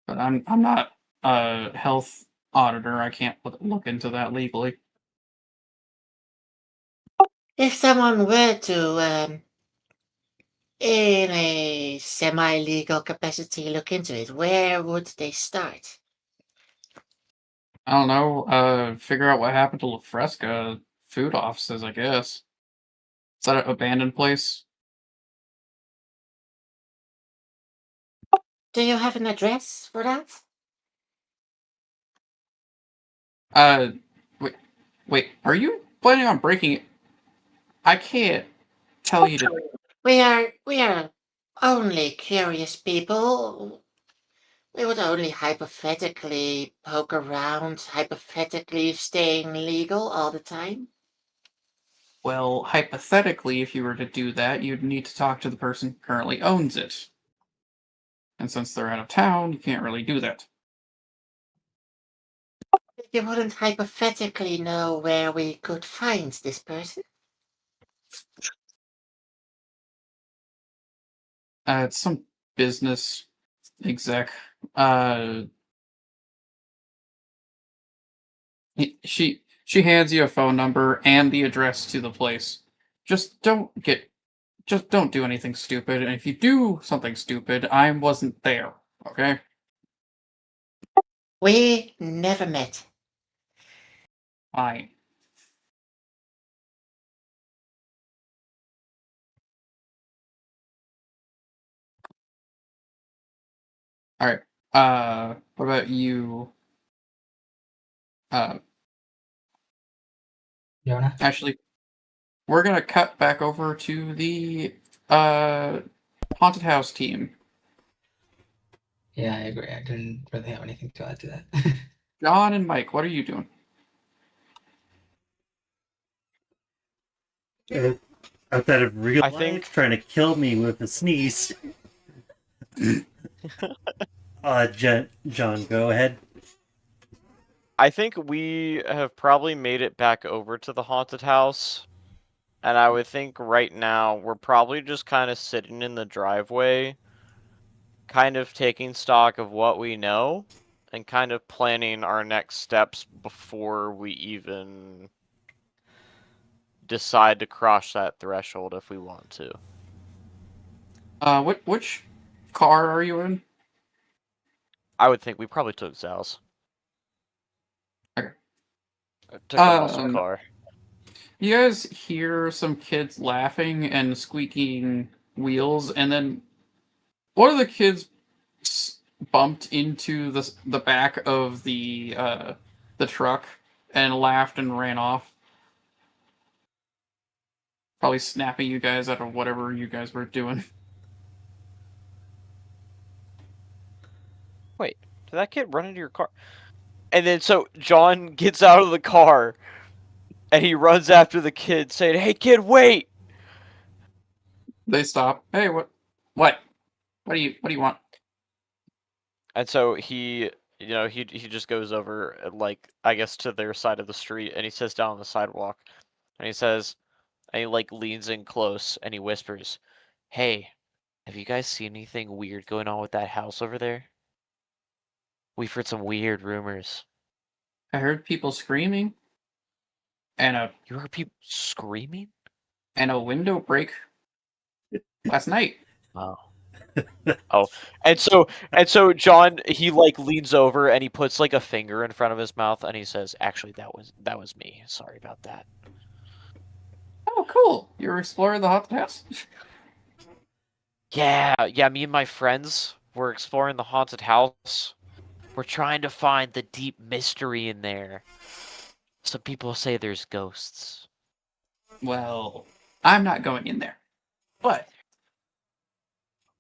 But I'm not a health auditor. I can't look into that legally. If someone were to, in a semi-legal capacity, look into it, where would they start? I don't know. Figure out what happened to La Fresca food offices, I guess. Is that an abandoned place? Do you have an address for that? Uh, wait, wait. Are you planning on breaking it? I can't tell you to. We are only curious people. We would only hypothetically poke around, hypothetically staying legal all the time. Well, hypothetically, if you were to do that, you'd need to talk to the person who currently owns it. And since they're out of town, you can't really do that. You wouldn't hypothetically know where we could find this person? It's some business exec. Uh, she hands you a phone number and the address to the place. Just don't get, just don't do anything stupid. And if you do something stupid, I wasn't there. Okay. We never met. Fine. All right. What about you? Uh, Jonah? Actually, we're gonna cut back over to the uh haunted house team. Yeah, I agree. I didn't really have anything to add to that. John and Mike, what are you doing? Outside of real I life, think- trying to kill me with a sneeze. John, go ahead. I think we have probably made it back over to the haunted house. And I would think right now we're probably just kind of sitting in the driveway, kind of taking stock of what we know, and kind of planning our next steps before we even decide to cross that threshold if we want to. Which car are you in? I would think we probably took Zal's. Okay. Took the muscle Um, car. You guys hear some kids laughing and squeaking wheels, and then one of the kids bumped into the back of the truck and laughed and ran off. Probably snapping you guys out of whatever you guys were doing. Wait, did that kid run into your car? And then so John gets out of the car and he runs after the kid saying, "Hey kid, wait!" They stop. Hey, what? What? What do you want? And so he just goes over like I guess to their side of the street and he sits down on the sidewalk and he says and he like leans in close and he whispers, "Hey, have you guys seen anything weird going on with that house over there? We've heard some weird rumors." I heard people screaming and You heard people screaming? a window break last night. Wow. Oh, and so John he like leans over and he puts like a finger in front of his mouth and he says, "Actually, that was me. Sorry about that." Oh, cool! You were exploring the haunted house. Yeah, me and my friends were exploring the haunted house. We're trying to find the deep mystery in there. Some people say there's ghosts. Well, I'm not going in there, but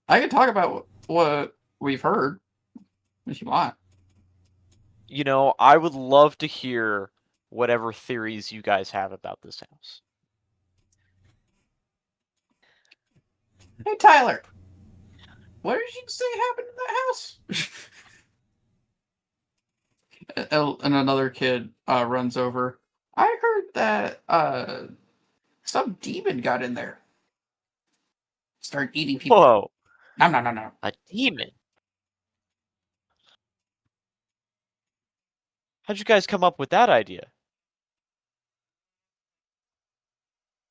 I can talk about what we've heard if you want. You know, I would love to hear whatever theories you guys have about this house. Hey, Tyler, what did you say happened in that house? And another kid runs over. I heard that some demon got in there. Started eating people. Whoa, No. a demon? How'd you guys come up with that idea?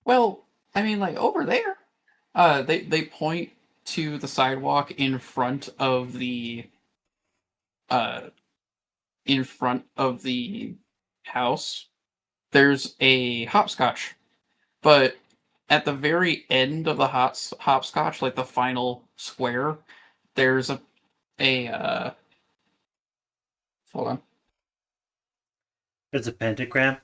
Well, I mean, like over there. They point to the sidewalk uh in front of the house. There's a hopscotch, but at the very end of the hopscotch, like the final square, there's a hold on. It's a pentagram.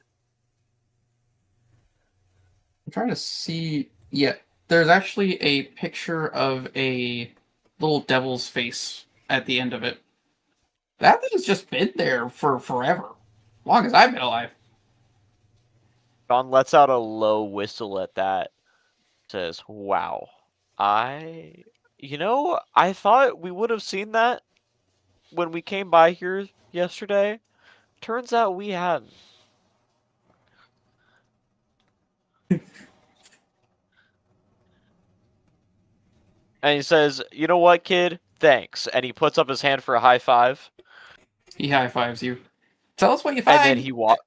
I'm trying to see. Yeah, there's actually a picture of a little devil's face at the end of it. That thing's just been there for forever, long as I've been alive. John lets out a low whistle at that. Says, "Wow, I, I thought we would have seen that when we came by here yesterday. Turns out we hadn't." And he says, "You know what, kid? Thanks." And he puts up his hand for a high five. He high fives you. Tell us what you And find. then he walks.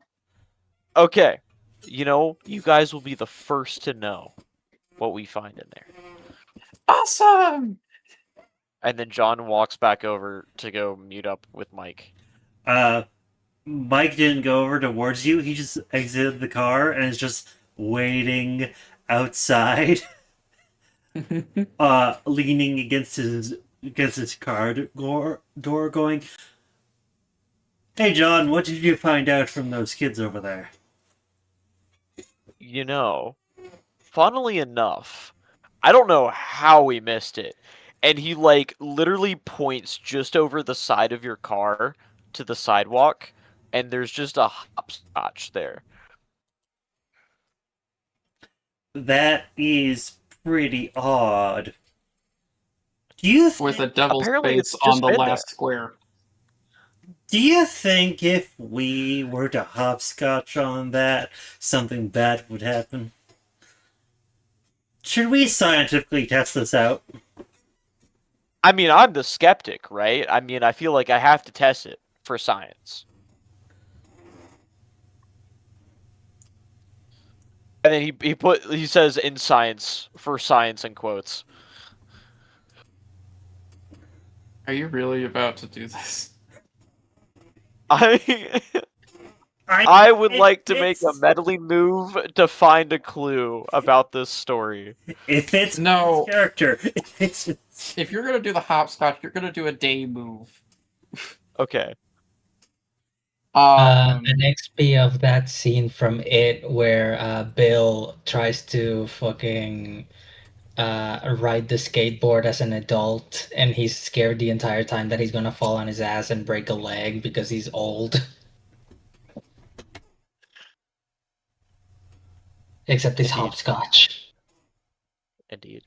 Okay, you guys will be the first to know what we find in there. Awesome. And then John walks back over to go meet up with Mike. Mike didn't go over towards you. He just exited the car and is just waiting outside, leaning against his car door, going, "Hey, John, what did you find out from those kids over there?" Funnily enough, I don't know how we missed it. And he literally points just over the side of your car to the sidewalk, and there's just a hopscotch there. That is pretty odd. Do you With a devil's Apparently face it's on just the been last there. square. Do you think if we were to hopscotch on that, something bad would happen? Should we scientifically test this out? I mean, I'm the skeptic, right? I mean, I feel like I have to test it for science. And then he says in science for science in quotes. Are you really about to do this? I would like to make a meddling move to find a clue about this story. If it's No. character, If you're gonna do the hopscotch, you're gonna do a day move. Okay. An XP of that scene from It where Bill tries to fucking ride the skateboard as an adult, and he's scared the entire time that he's gonna fall on his ass and break a leg because he's old. Except it's Indeed. hopscotch. Indeed.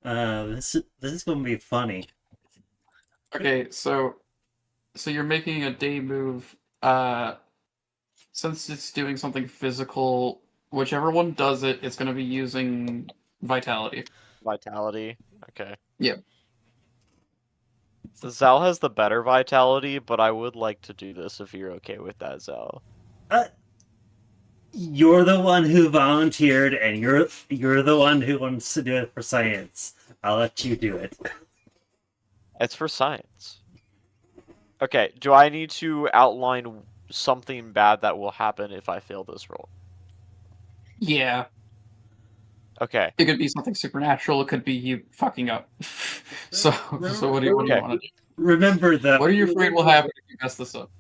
this is gonna be funny. Okay, so you're making a day move. Since it's doing something physical, whichever one does it, it's gonna be using vitality. Vitality. Okay. Yeah. So Zal has the better vitality, but I would like to do this if you're okay with that, Zal. You're the one who volunteered, and you're the one who wants to do it for science. I'll let you do it. It's for science. Okay, do I need to outline something bad that will happen if I fail this roll? Yeah. Okay. It could be something supernatural. It could be you fucking up. so what do you want to do? Remember that. What are you afraid will happen if you mess this up?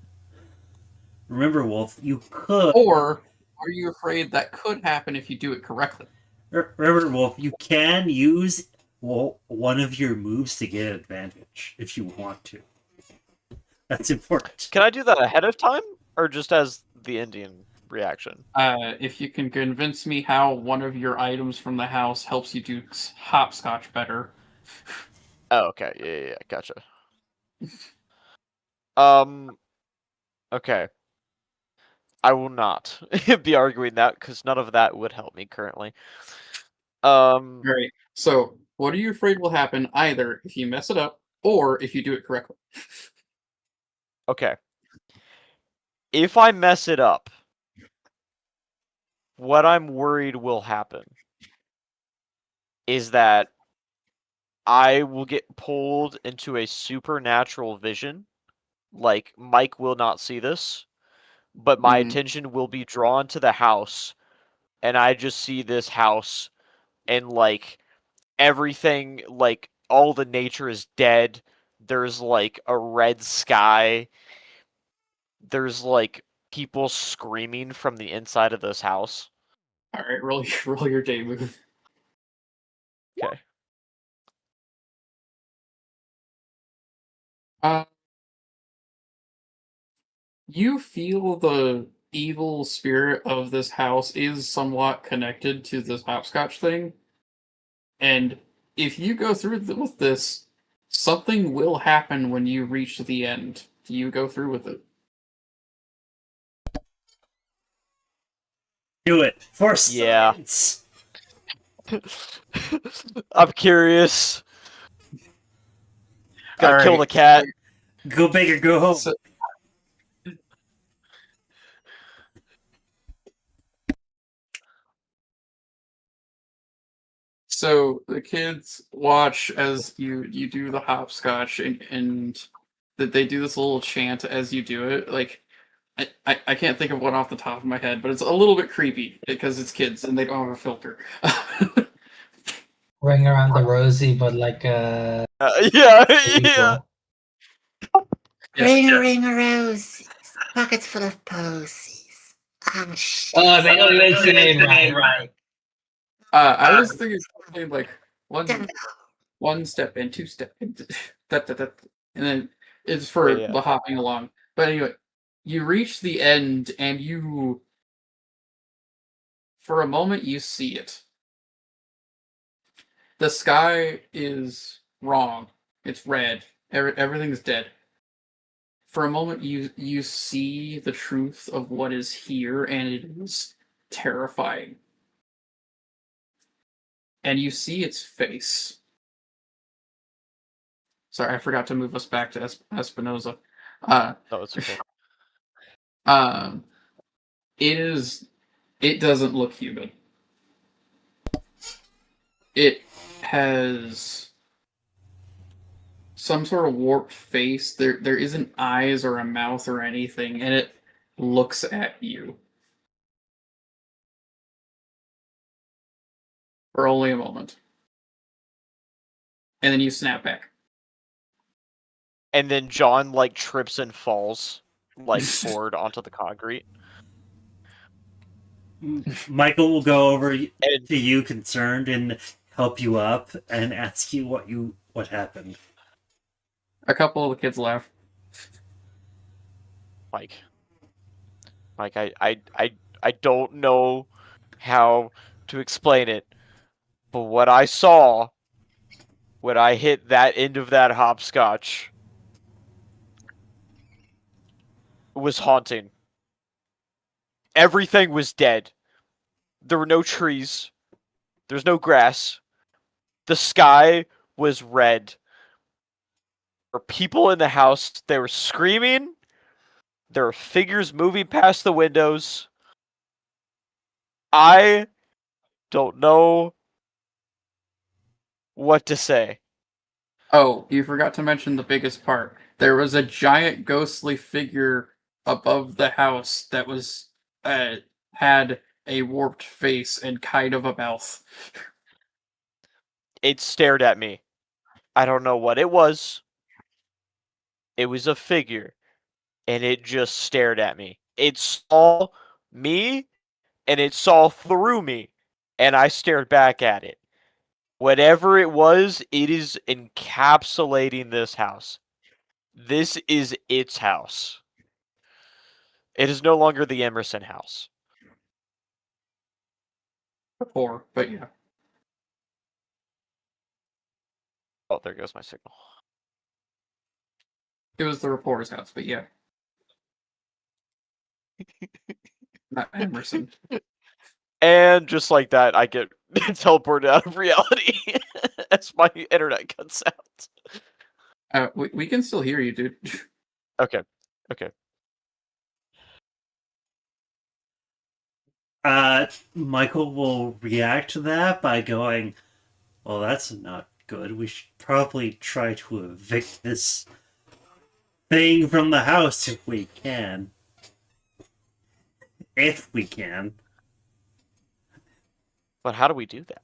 Remember, Wolf, you could. Or are you afraid that could happen if you do it correctly? Remember, Wolf, you can use one of your moves to get advantage if you want to. That's important. Can I do that ahead of time, or just as the Indian reaction? If you can convince me how one of your items from the house helps you do hopscotch better. Oh, okay. Yeah, gotcha. Okay. I will not be arguing that, because none of that would help me currently. Alright, so what are you afraid will happen either if you mess it up, or if you do it correctly? Okay. If I mess it up, what I'm worried will happen is that I will get pulled into a supernatural vision. Like, Mike will not see this, but my Mhm. attention will be drawn to the house, and I just see this house, and like everything, like all the nature is dead. There's like a red sky. There's like people screaming from the inside of this house. All right, roll your day move. Okay. Uh, you feel the evil spirit of this house is somewhat connected to this hopscotch thing, and if you go through with this, something will happen when you reach the end. Do you go through with it? Do it for Yeah. science. I'm curious. Gotta All kill right, the cat. Go big or go home. So the kids watch as you do the hopscotch, and that they do this little chant as you do it. Like I can't think of one off the top of my head, but it's a little bit creepy because it's kids and they don't have a filter. Ring around the rosy, but like Yeah, yeah. people. Yes. Ring a roses, pockets full of posies. Ah, shit. Oh, they don't even say it right. I was thinking something like Dun- one step and two step and and then it's Yeah, for yeah. the hopping along. But anyway, you reach the end and you for a moment you see it. The sky is wrong. It's red. Everything's dead. For a moment you see the truth of what is here and it is terrifying. And you see its face. Sorry, I forgot to move us back to Espinoza. Uh, No, it's okay. um, it doesn't look human. It has some sort of warped face. There isn't eyes or a mouth or anything, and it looks at you for only a moment. And then you snap back. And then John like trips and falls like forward onto the concrete. Michael will go over And to you concerned and help you up and ask you what happened. A couple of the kids laugh. Mike, I don't know how to explain it, but what I saw when I hit that end of that hopscotch was haunting. Everything was dead. There were no trees. There's no grass. The sky was red. There were people in the house. They were screaming. There were figures moving past the windows. I don't know what to say. Oh, you forgot to mention the biggest part. There was a giant ghostly figure above the house that was had a warped face and kind of a mouth. It stared at me. I don't know what it was. It was a figure, and it just stared at me. It saw me, and it saw through me, and I stared back at it. Whatever it was, it is encapsulating this house. This is its house. It is no longer the Emerson house. Before, but yeah. Oh, there goes my signal. It was the reporter's house, but yeah. Not Emerson. And just like that, I get teleported out of reality as my internet cuts out. We can still hear you, dude. Okay. Okay. Michael will react to that by going, well, that's not good. We should probably try to evict this thing from the house if we can. If we can. But how do we do that?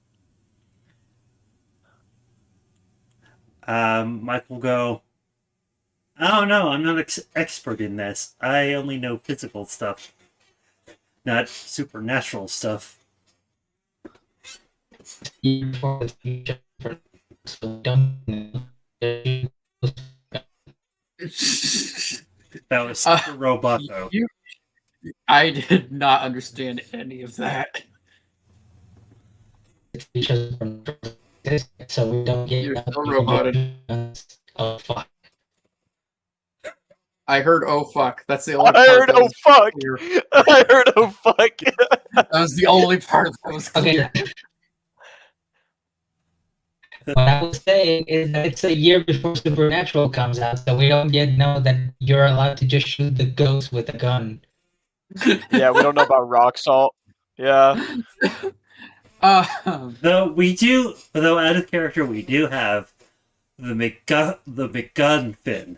Michael will go, oh no, I'm not expert in this. I only know physical stuff, not supernatural stuff. Before the future, so don't know. That was super robot, though. I did not understand any of that. Features from this, so we don't get You're so roboted. Oh fuck. I heard "oh fuck." That's the only I part heard that oh was fuck. clear. I heard oh fuck. That was the only part that was clear. Okay. What I was saying is that it's a year before Supernatural comes out, so we don't yet know that you're allowed to just shoot the ghost with a gun. Yeah, we don't know about rock salt. Yeah. Though out of character, we do have the McGun fin.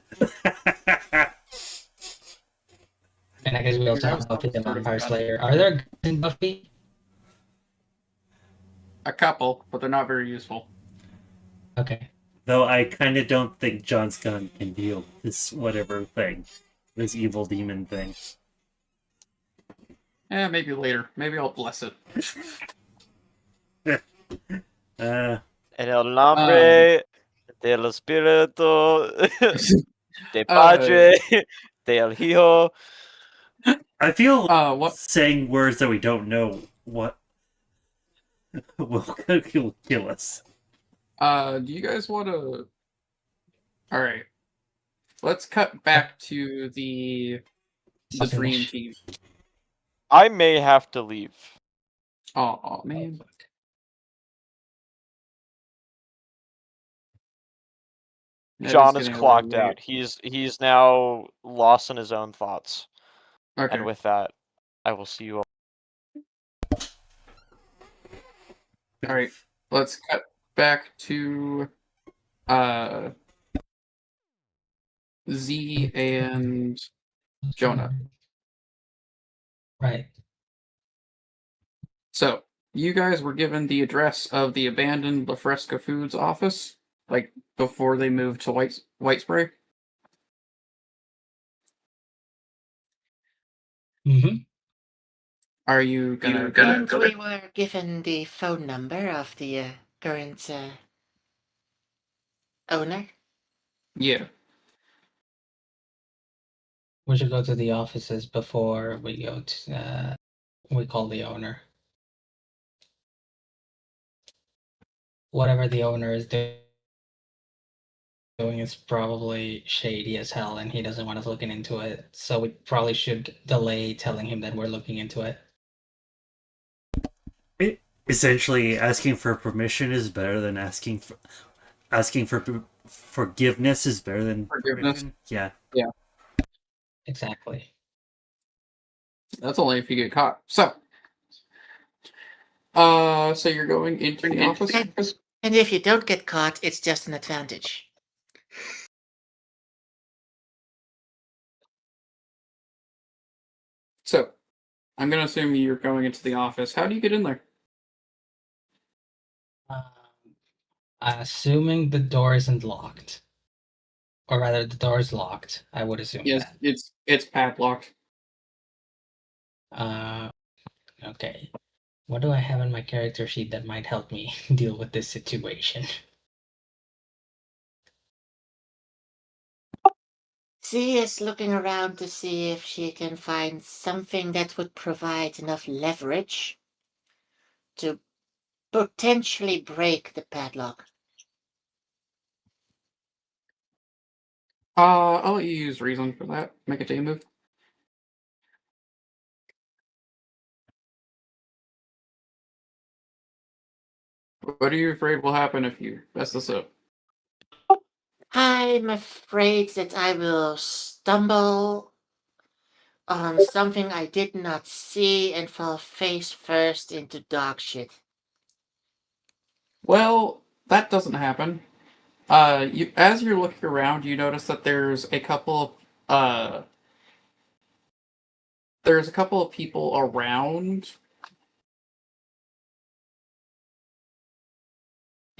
And I guess we also have Buffy the Vampire Slayer. Are there guns in Buffy? A couple, but they're not very useful. Okay. Though I kind of don't think John's gun can deal with this whatever thing, this evil demon thing. Maybe later. Maybe I'll bless it. Uh, En el nombre del espíritu de padre del hijo. I feel what? saying words that we don't know what will kill us. Do you guys want to? All right. Let's cut back to the dream team. I may have to leave. Oh man. John is clocked out. He's now lost in his own thoughts. Okay. And with that, I will see you all. All right. Let's cut back to Z and Jonah. Right. So you guys were given the address of the abandoned La Fresca Foods office, like before they moved to White Spray. Mm-hmm. Are you gonna And we were given the phone number of the current owner. Yeah. We should go to the offices before we go to. We call the owner. Whatever the owner is doing is probably shady as hell, and he doesn't want us looking into it. So we probably should delay telling him that we're looking into it. Essentially, asking for permission is better than asking for forgiveness is better than Forgiveness. permission. Yeah. Exactly. That's only if you get caught. So you're going into the office? And if you don't get caught, it's just an advantage. So I'm gonna assume you're going into the office. How do you get in there? Assuming the door isn't locked, or rather, the door is locked. I would assume. Yes, that. it's padlocked. Okay. What do I have in my character sheet that might help me deal with this situation? Z is looking around to see if she can find something that would provide enough leverage to potentially break the padlock. I'll let you use reason for that. Make a day move. What are you afraid will happen if you mess this up? I'm afraid that I will stumble on something I did not see and fell face first into dog shit. Well, that doesn't happen. As you're looking around, you notice that there's a couple of people around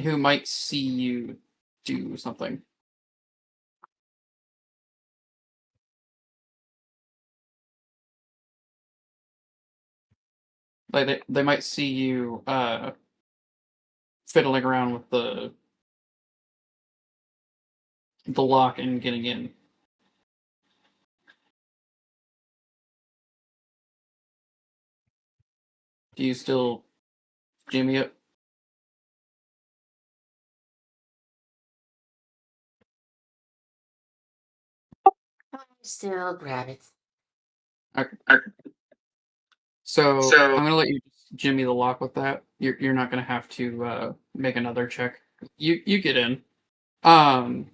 who might see you do something. Like they might see you fiddling around with the lock and getting in. Do you still jimmy it? I still grab it. Okay. So I'm gonna let you just jimmy the lock with that. You're not gonna have to make another check. You get in. Um,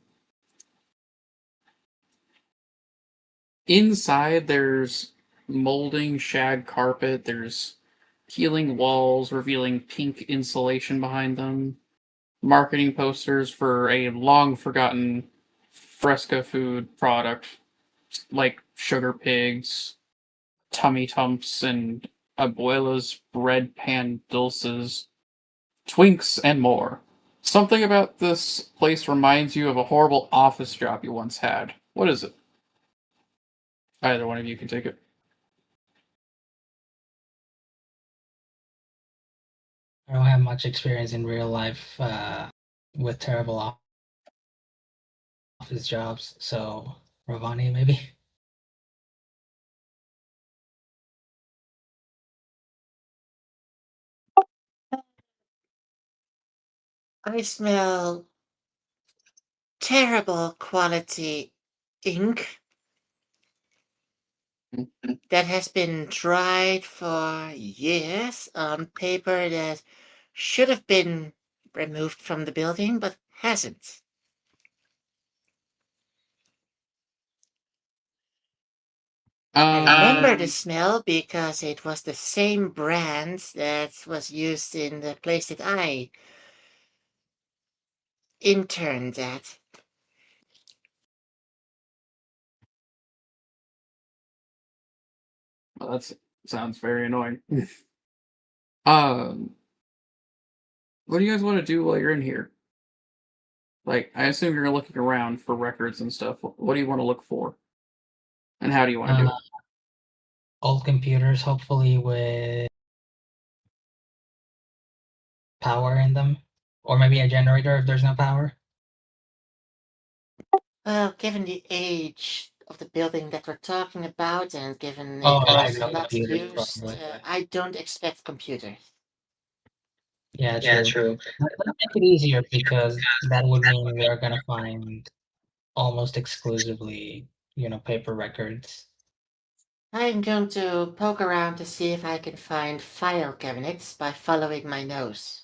Inside there's molding shag carpet. There's peeling walls revealing pink insulation behind them. Marketing posters for a long forgotten fresca food product like sugar pigs, tummy tumps, and abuela's bread pan dulces, twinks, and more. Something about this place reminds you of a horrible office job you once had. What is it? Either one of you can take it. I don't have much experience in real life with terrible office jobs, so Ravani maybe. I smell terrible quality ink that has been dried for years on paper that should have been removed from the building but hasn't. I remember the smell because it was the same brand that was used in the place that I interned at. Well, that sounds very annoying. um, what do you guys want to do while you're in here? Like, I assume you're looking around for records and stuff. What do you want to look for? And how do you want to do it? Old computers, hopefully with power in them, or maybe a generator if there's no power. Well, given the age of the building that we're talking about and given Oh, it right, was no not computers used, probably. I don't expect computers. Yeah, Yeah, true. true. That'll make it easier because that would mean we're gonna find almost exclusively, paper records. I'm going to poke around to see if I can find file cabinets by following my nose.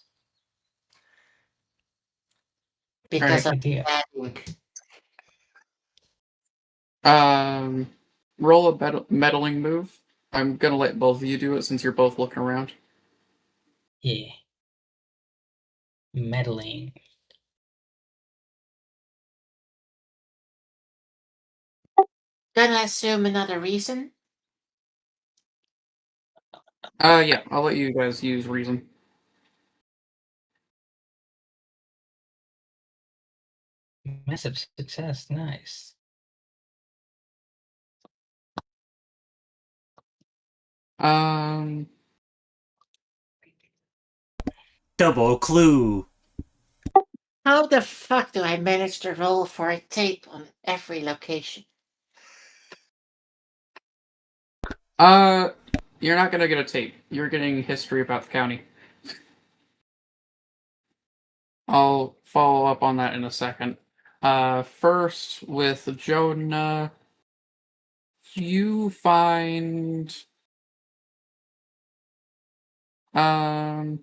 Because Great of idea. bad ink. Um, Roll a meddling move. I'm gonna let both of you do it since you're both looking around. Yeah. Meddling. Gonna assume another reason. Yeah, I'll let you guys use reason. Massive success. Nice. Um, Double clue. How the fuck do I manage to roll for a tape on every location? you're not gonna get a tape. You're getting history about the county. I'll follow up on that in a second. First with Jonah, you find um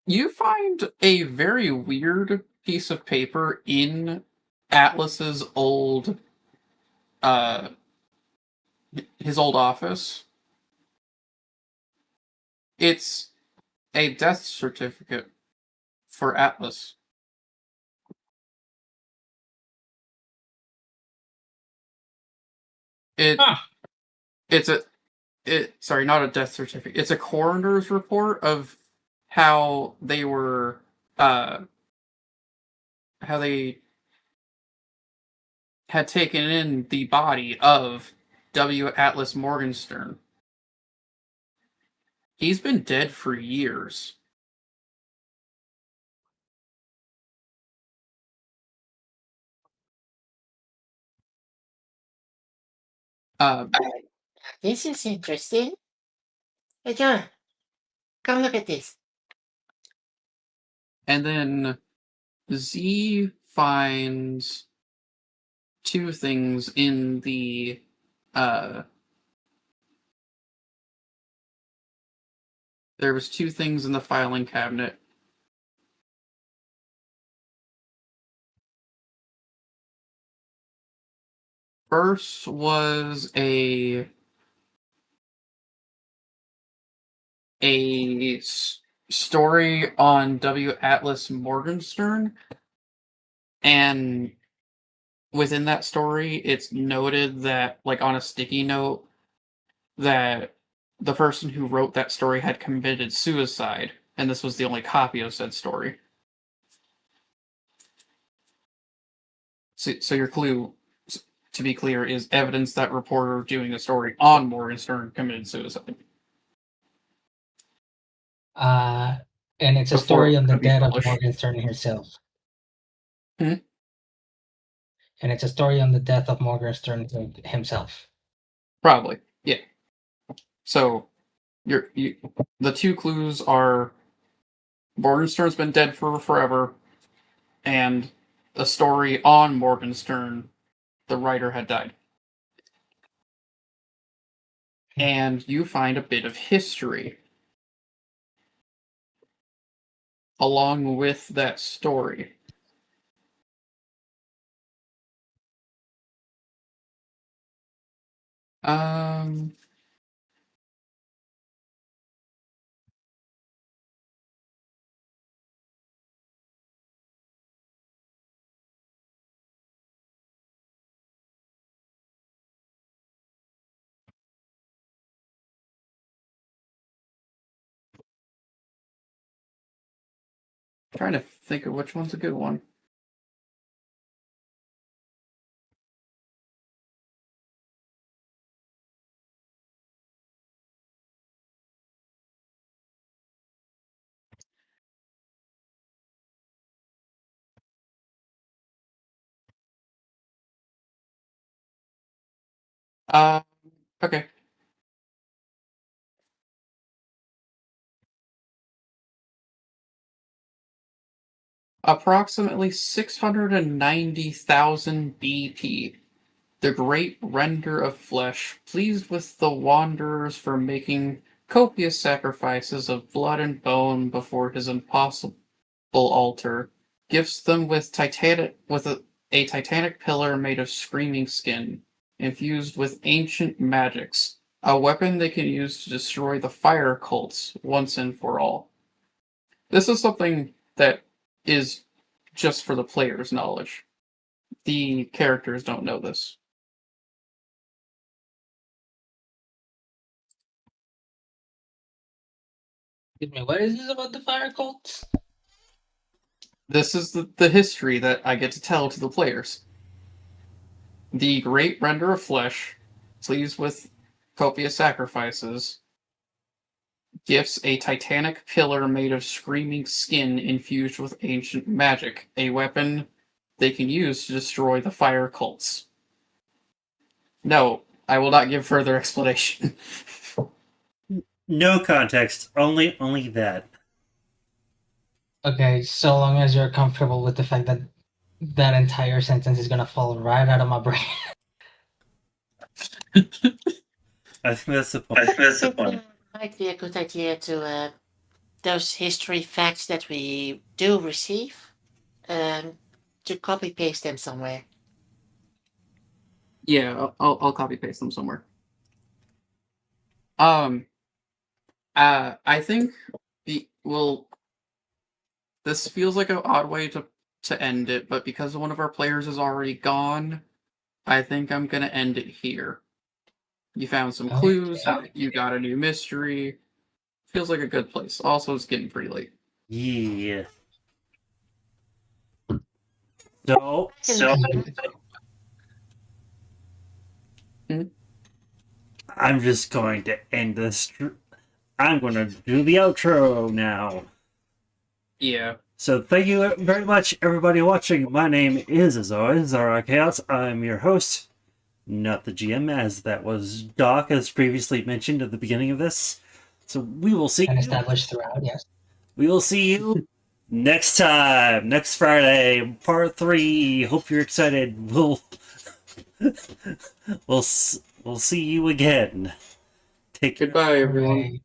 You find a very weird piece of paper in Atlas's old his old office. It's a death certificate for Atlas. Huh. Sorry, not a death certificate. It's a coroner's report of how they were how they had taken in the body of W. Atlas Morgenstern. He's been dead for years. Uh, This is interesting. Hey, John, come look at this. and then Z finds two things in the there was two things in the filing cabinet. First was a story on W. Atlas Morgenstern, and within that story, it's noted that, like on a sticky note, that the person who wrote that story had committed suicide, and this was the only copy of said story. So your clue, to be clear, is evidence that reporter doing a story on Morgenstern committed suicide. And it's a Before story it on the could be death of published. Morgenstern himself. Hmm? And it's a story on the death of Morgenstern himself. Probably, yeah. So, the two clues are Morgenstern's been dead for forever, and a story on Morgenstern, the writer had died. And you find a bit of history along with that story. Um, trying to think of which one's a good one. Okay. Approximately 690,000 BP. The great render of flesh, pleased with the wanderers for making copious sacrifices of blood and bone before his impossible altar, gifts them with a titanic pillar made of screaming skin, infused with ancient magics, a weapon they can use to destroy the fire cults once and for all. This is something that is just for the player's knowledge. The characters don't know this. Excuse me, what is this about the fire cults? This is the history that I get to tell to the players. The great render of flesh, pleased with copious sacrifices, gifts a titanic pillar made of screaming skin infused with ancient magic, a weapon they can use to destroy the fire cults. No, I will not give further explanation. No context, only that. Okay, so long as you're comfortable with the fact that that entire sentence is gonna fall right out of my brain. I think that's the point. I think it might be a good idea to those history facts that we do receive, to copy paste them somewhere. Yeah, I'll copy paste them somewhere. I think this feels like an odd way to end it, but because one of our players is already gone, I think I'm gonna end it here. You found some Okay. clues, you got a new mystery. Feels like a good place. Also, it's getting pretty late. Yeah. So I'm just going to end this. I'm going to do the outro now. Yeah. So thank you very much, everybody watching. My name is, as always, Zara Chaos. I'm your host, not the GM, as that was Doc, as previously mentioned at the beginning of this. So we will see And you. established throughout, yes. We will see you next time, next Friday, part 3. Hope you're excited. We'll see you again. Take care. Goodbye, everyone. Hooray.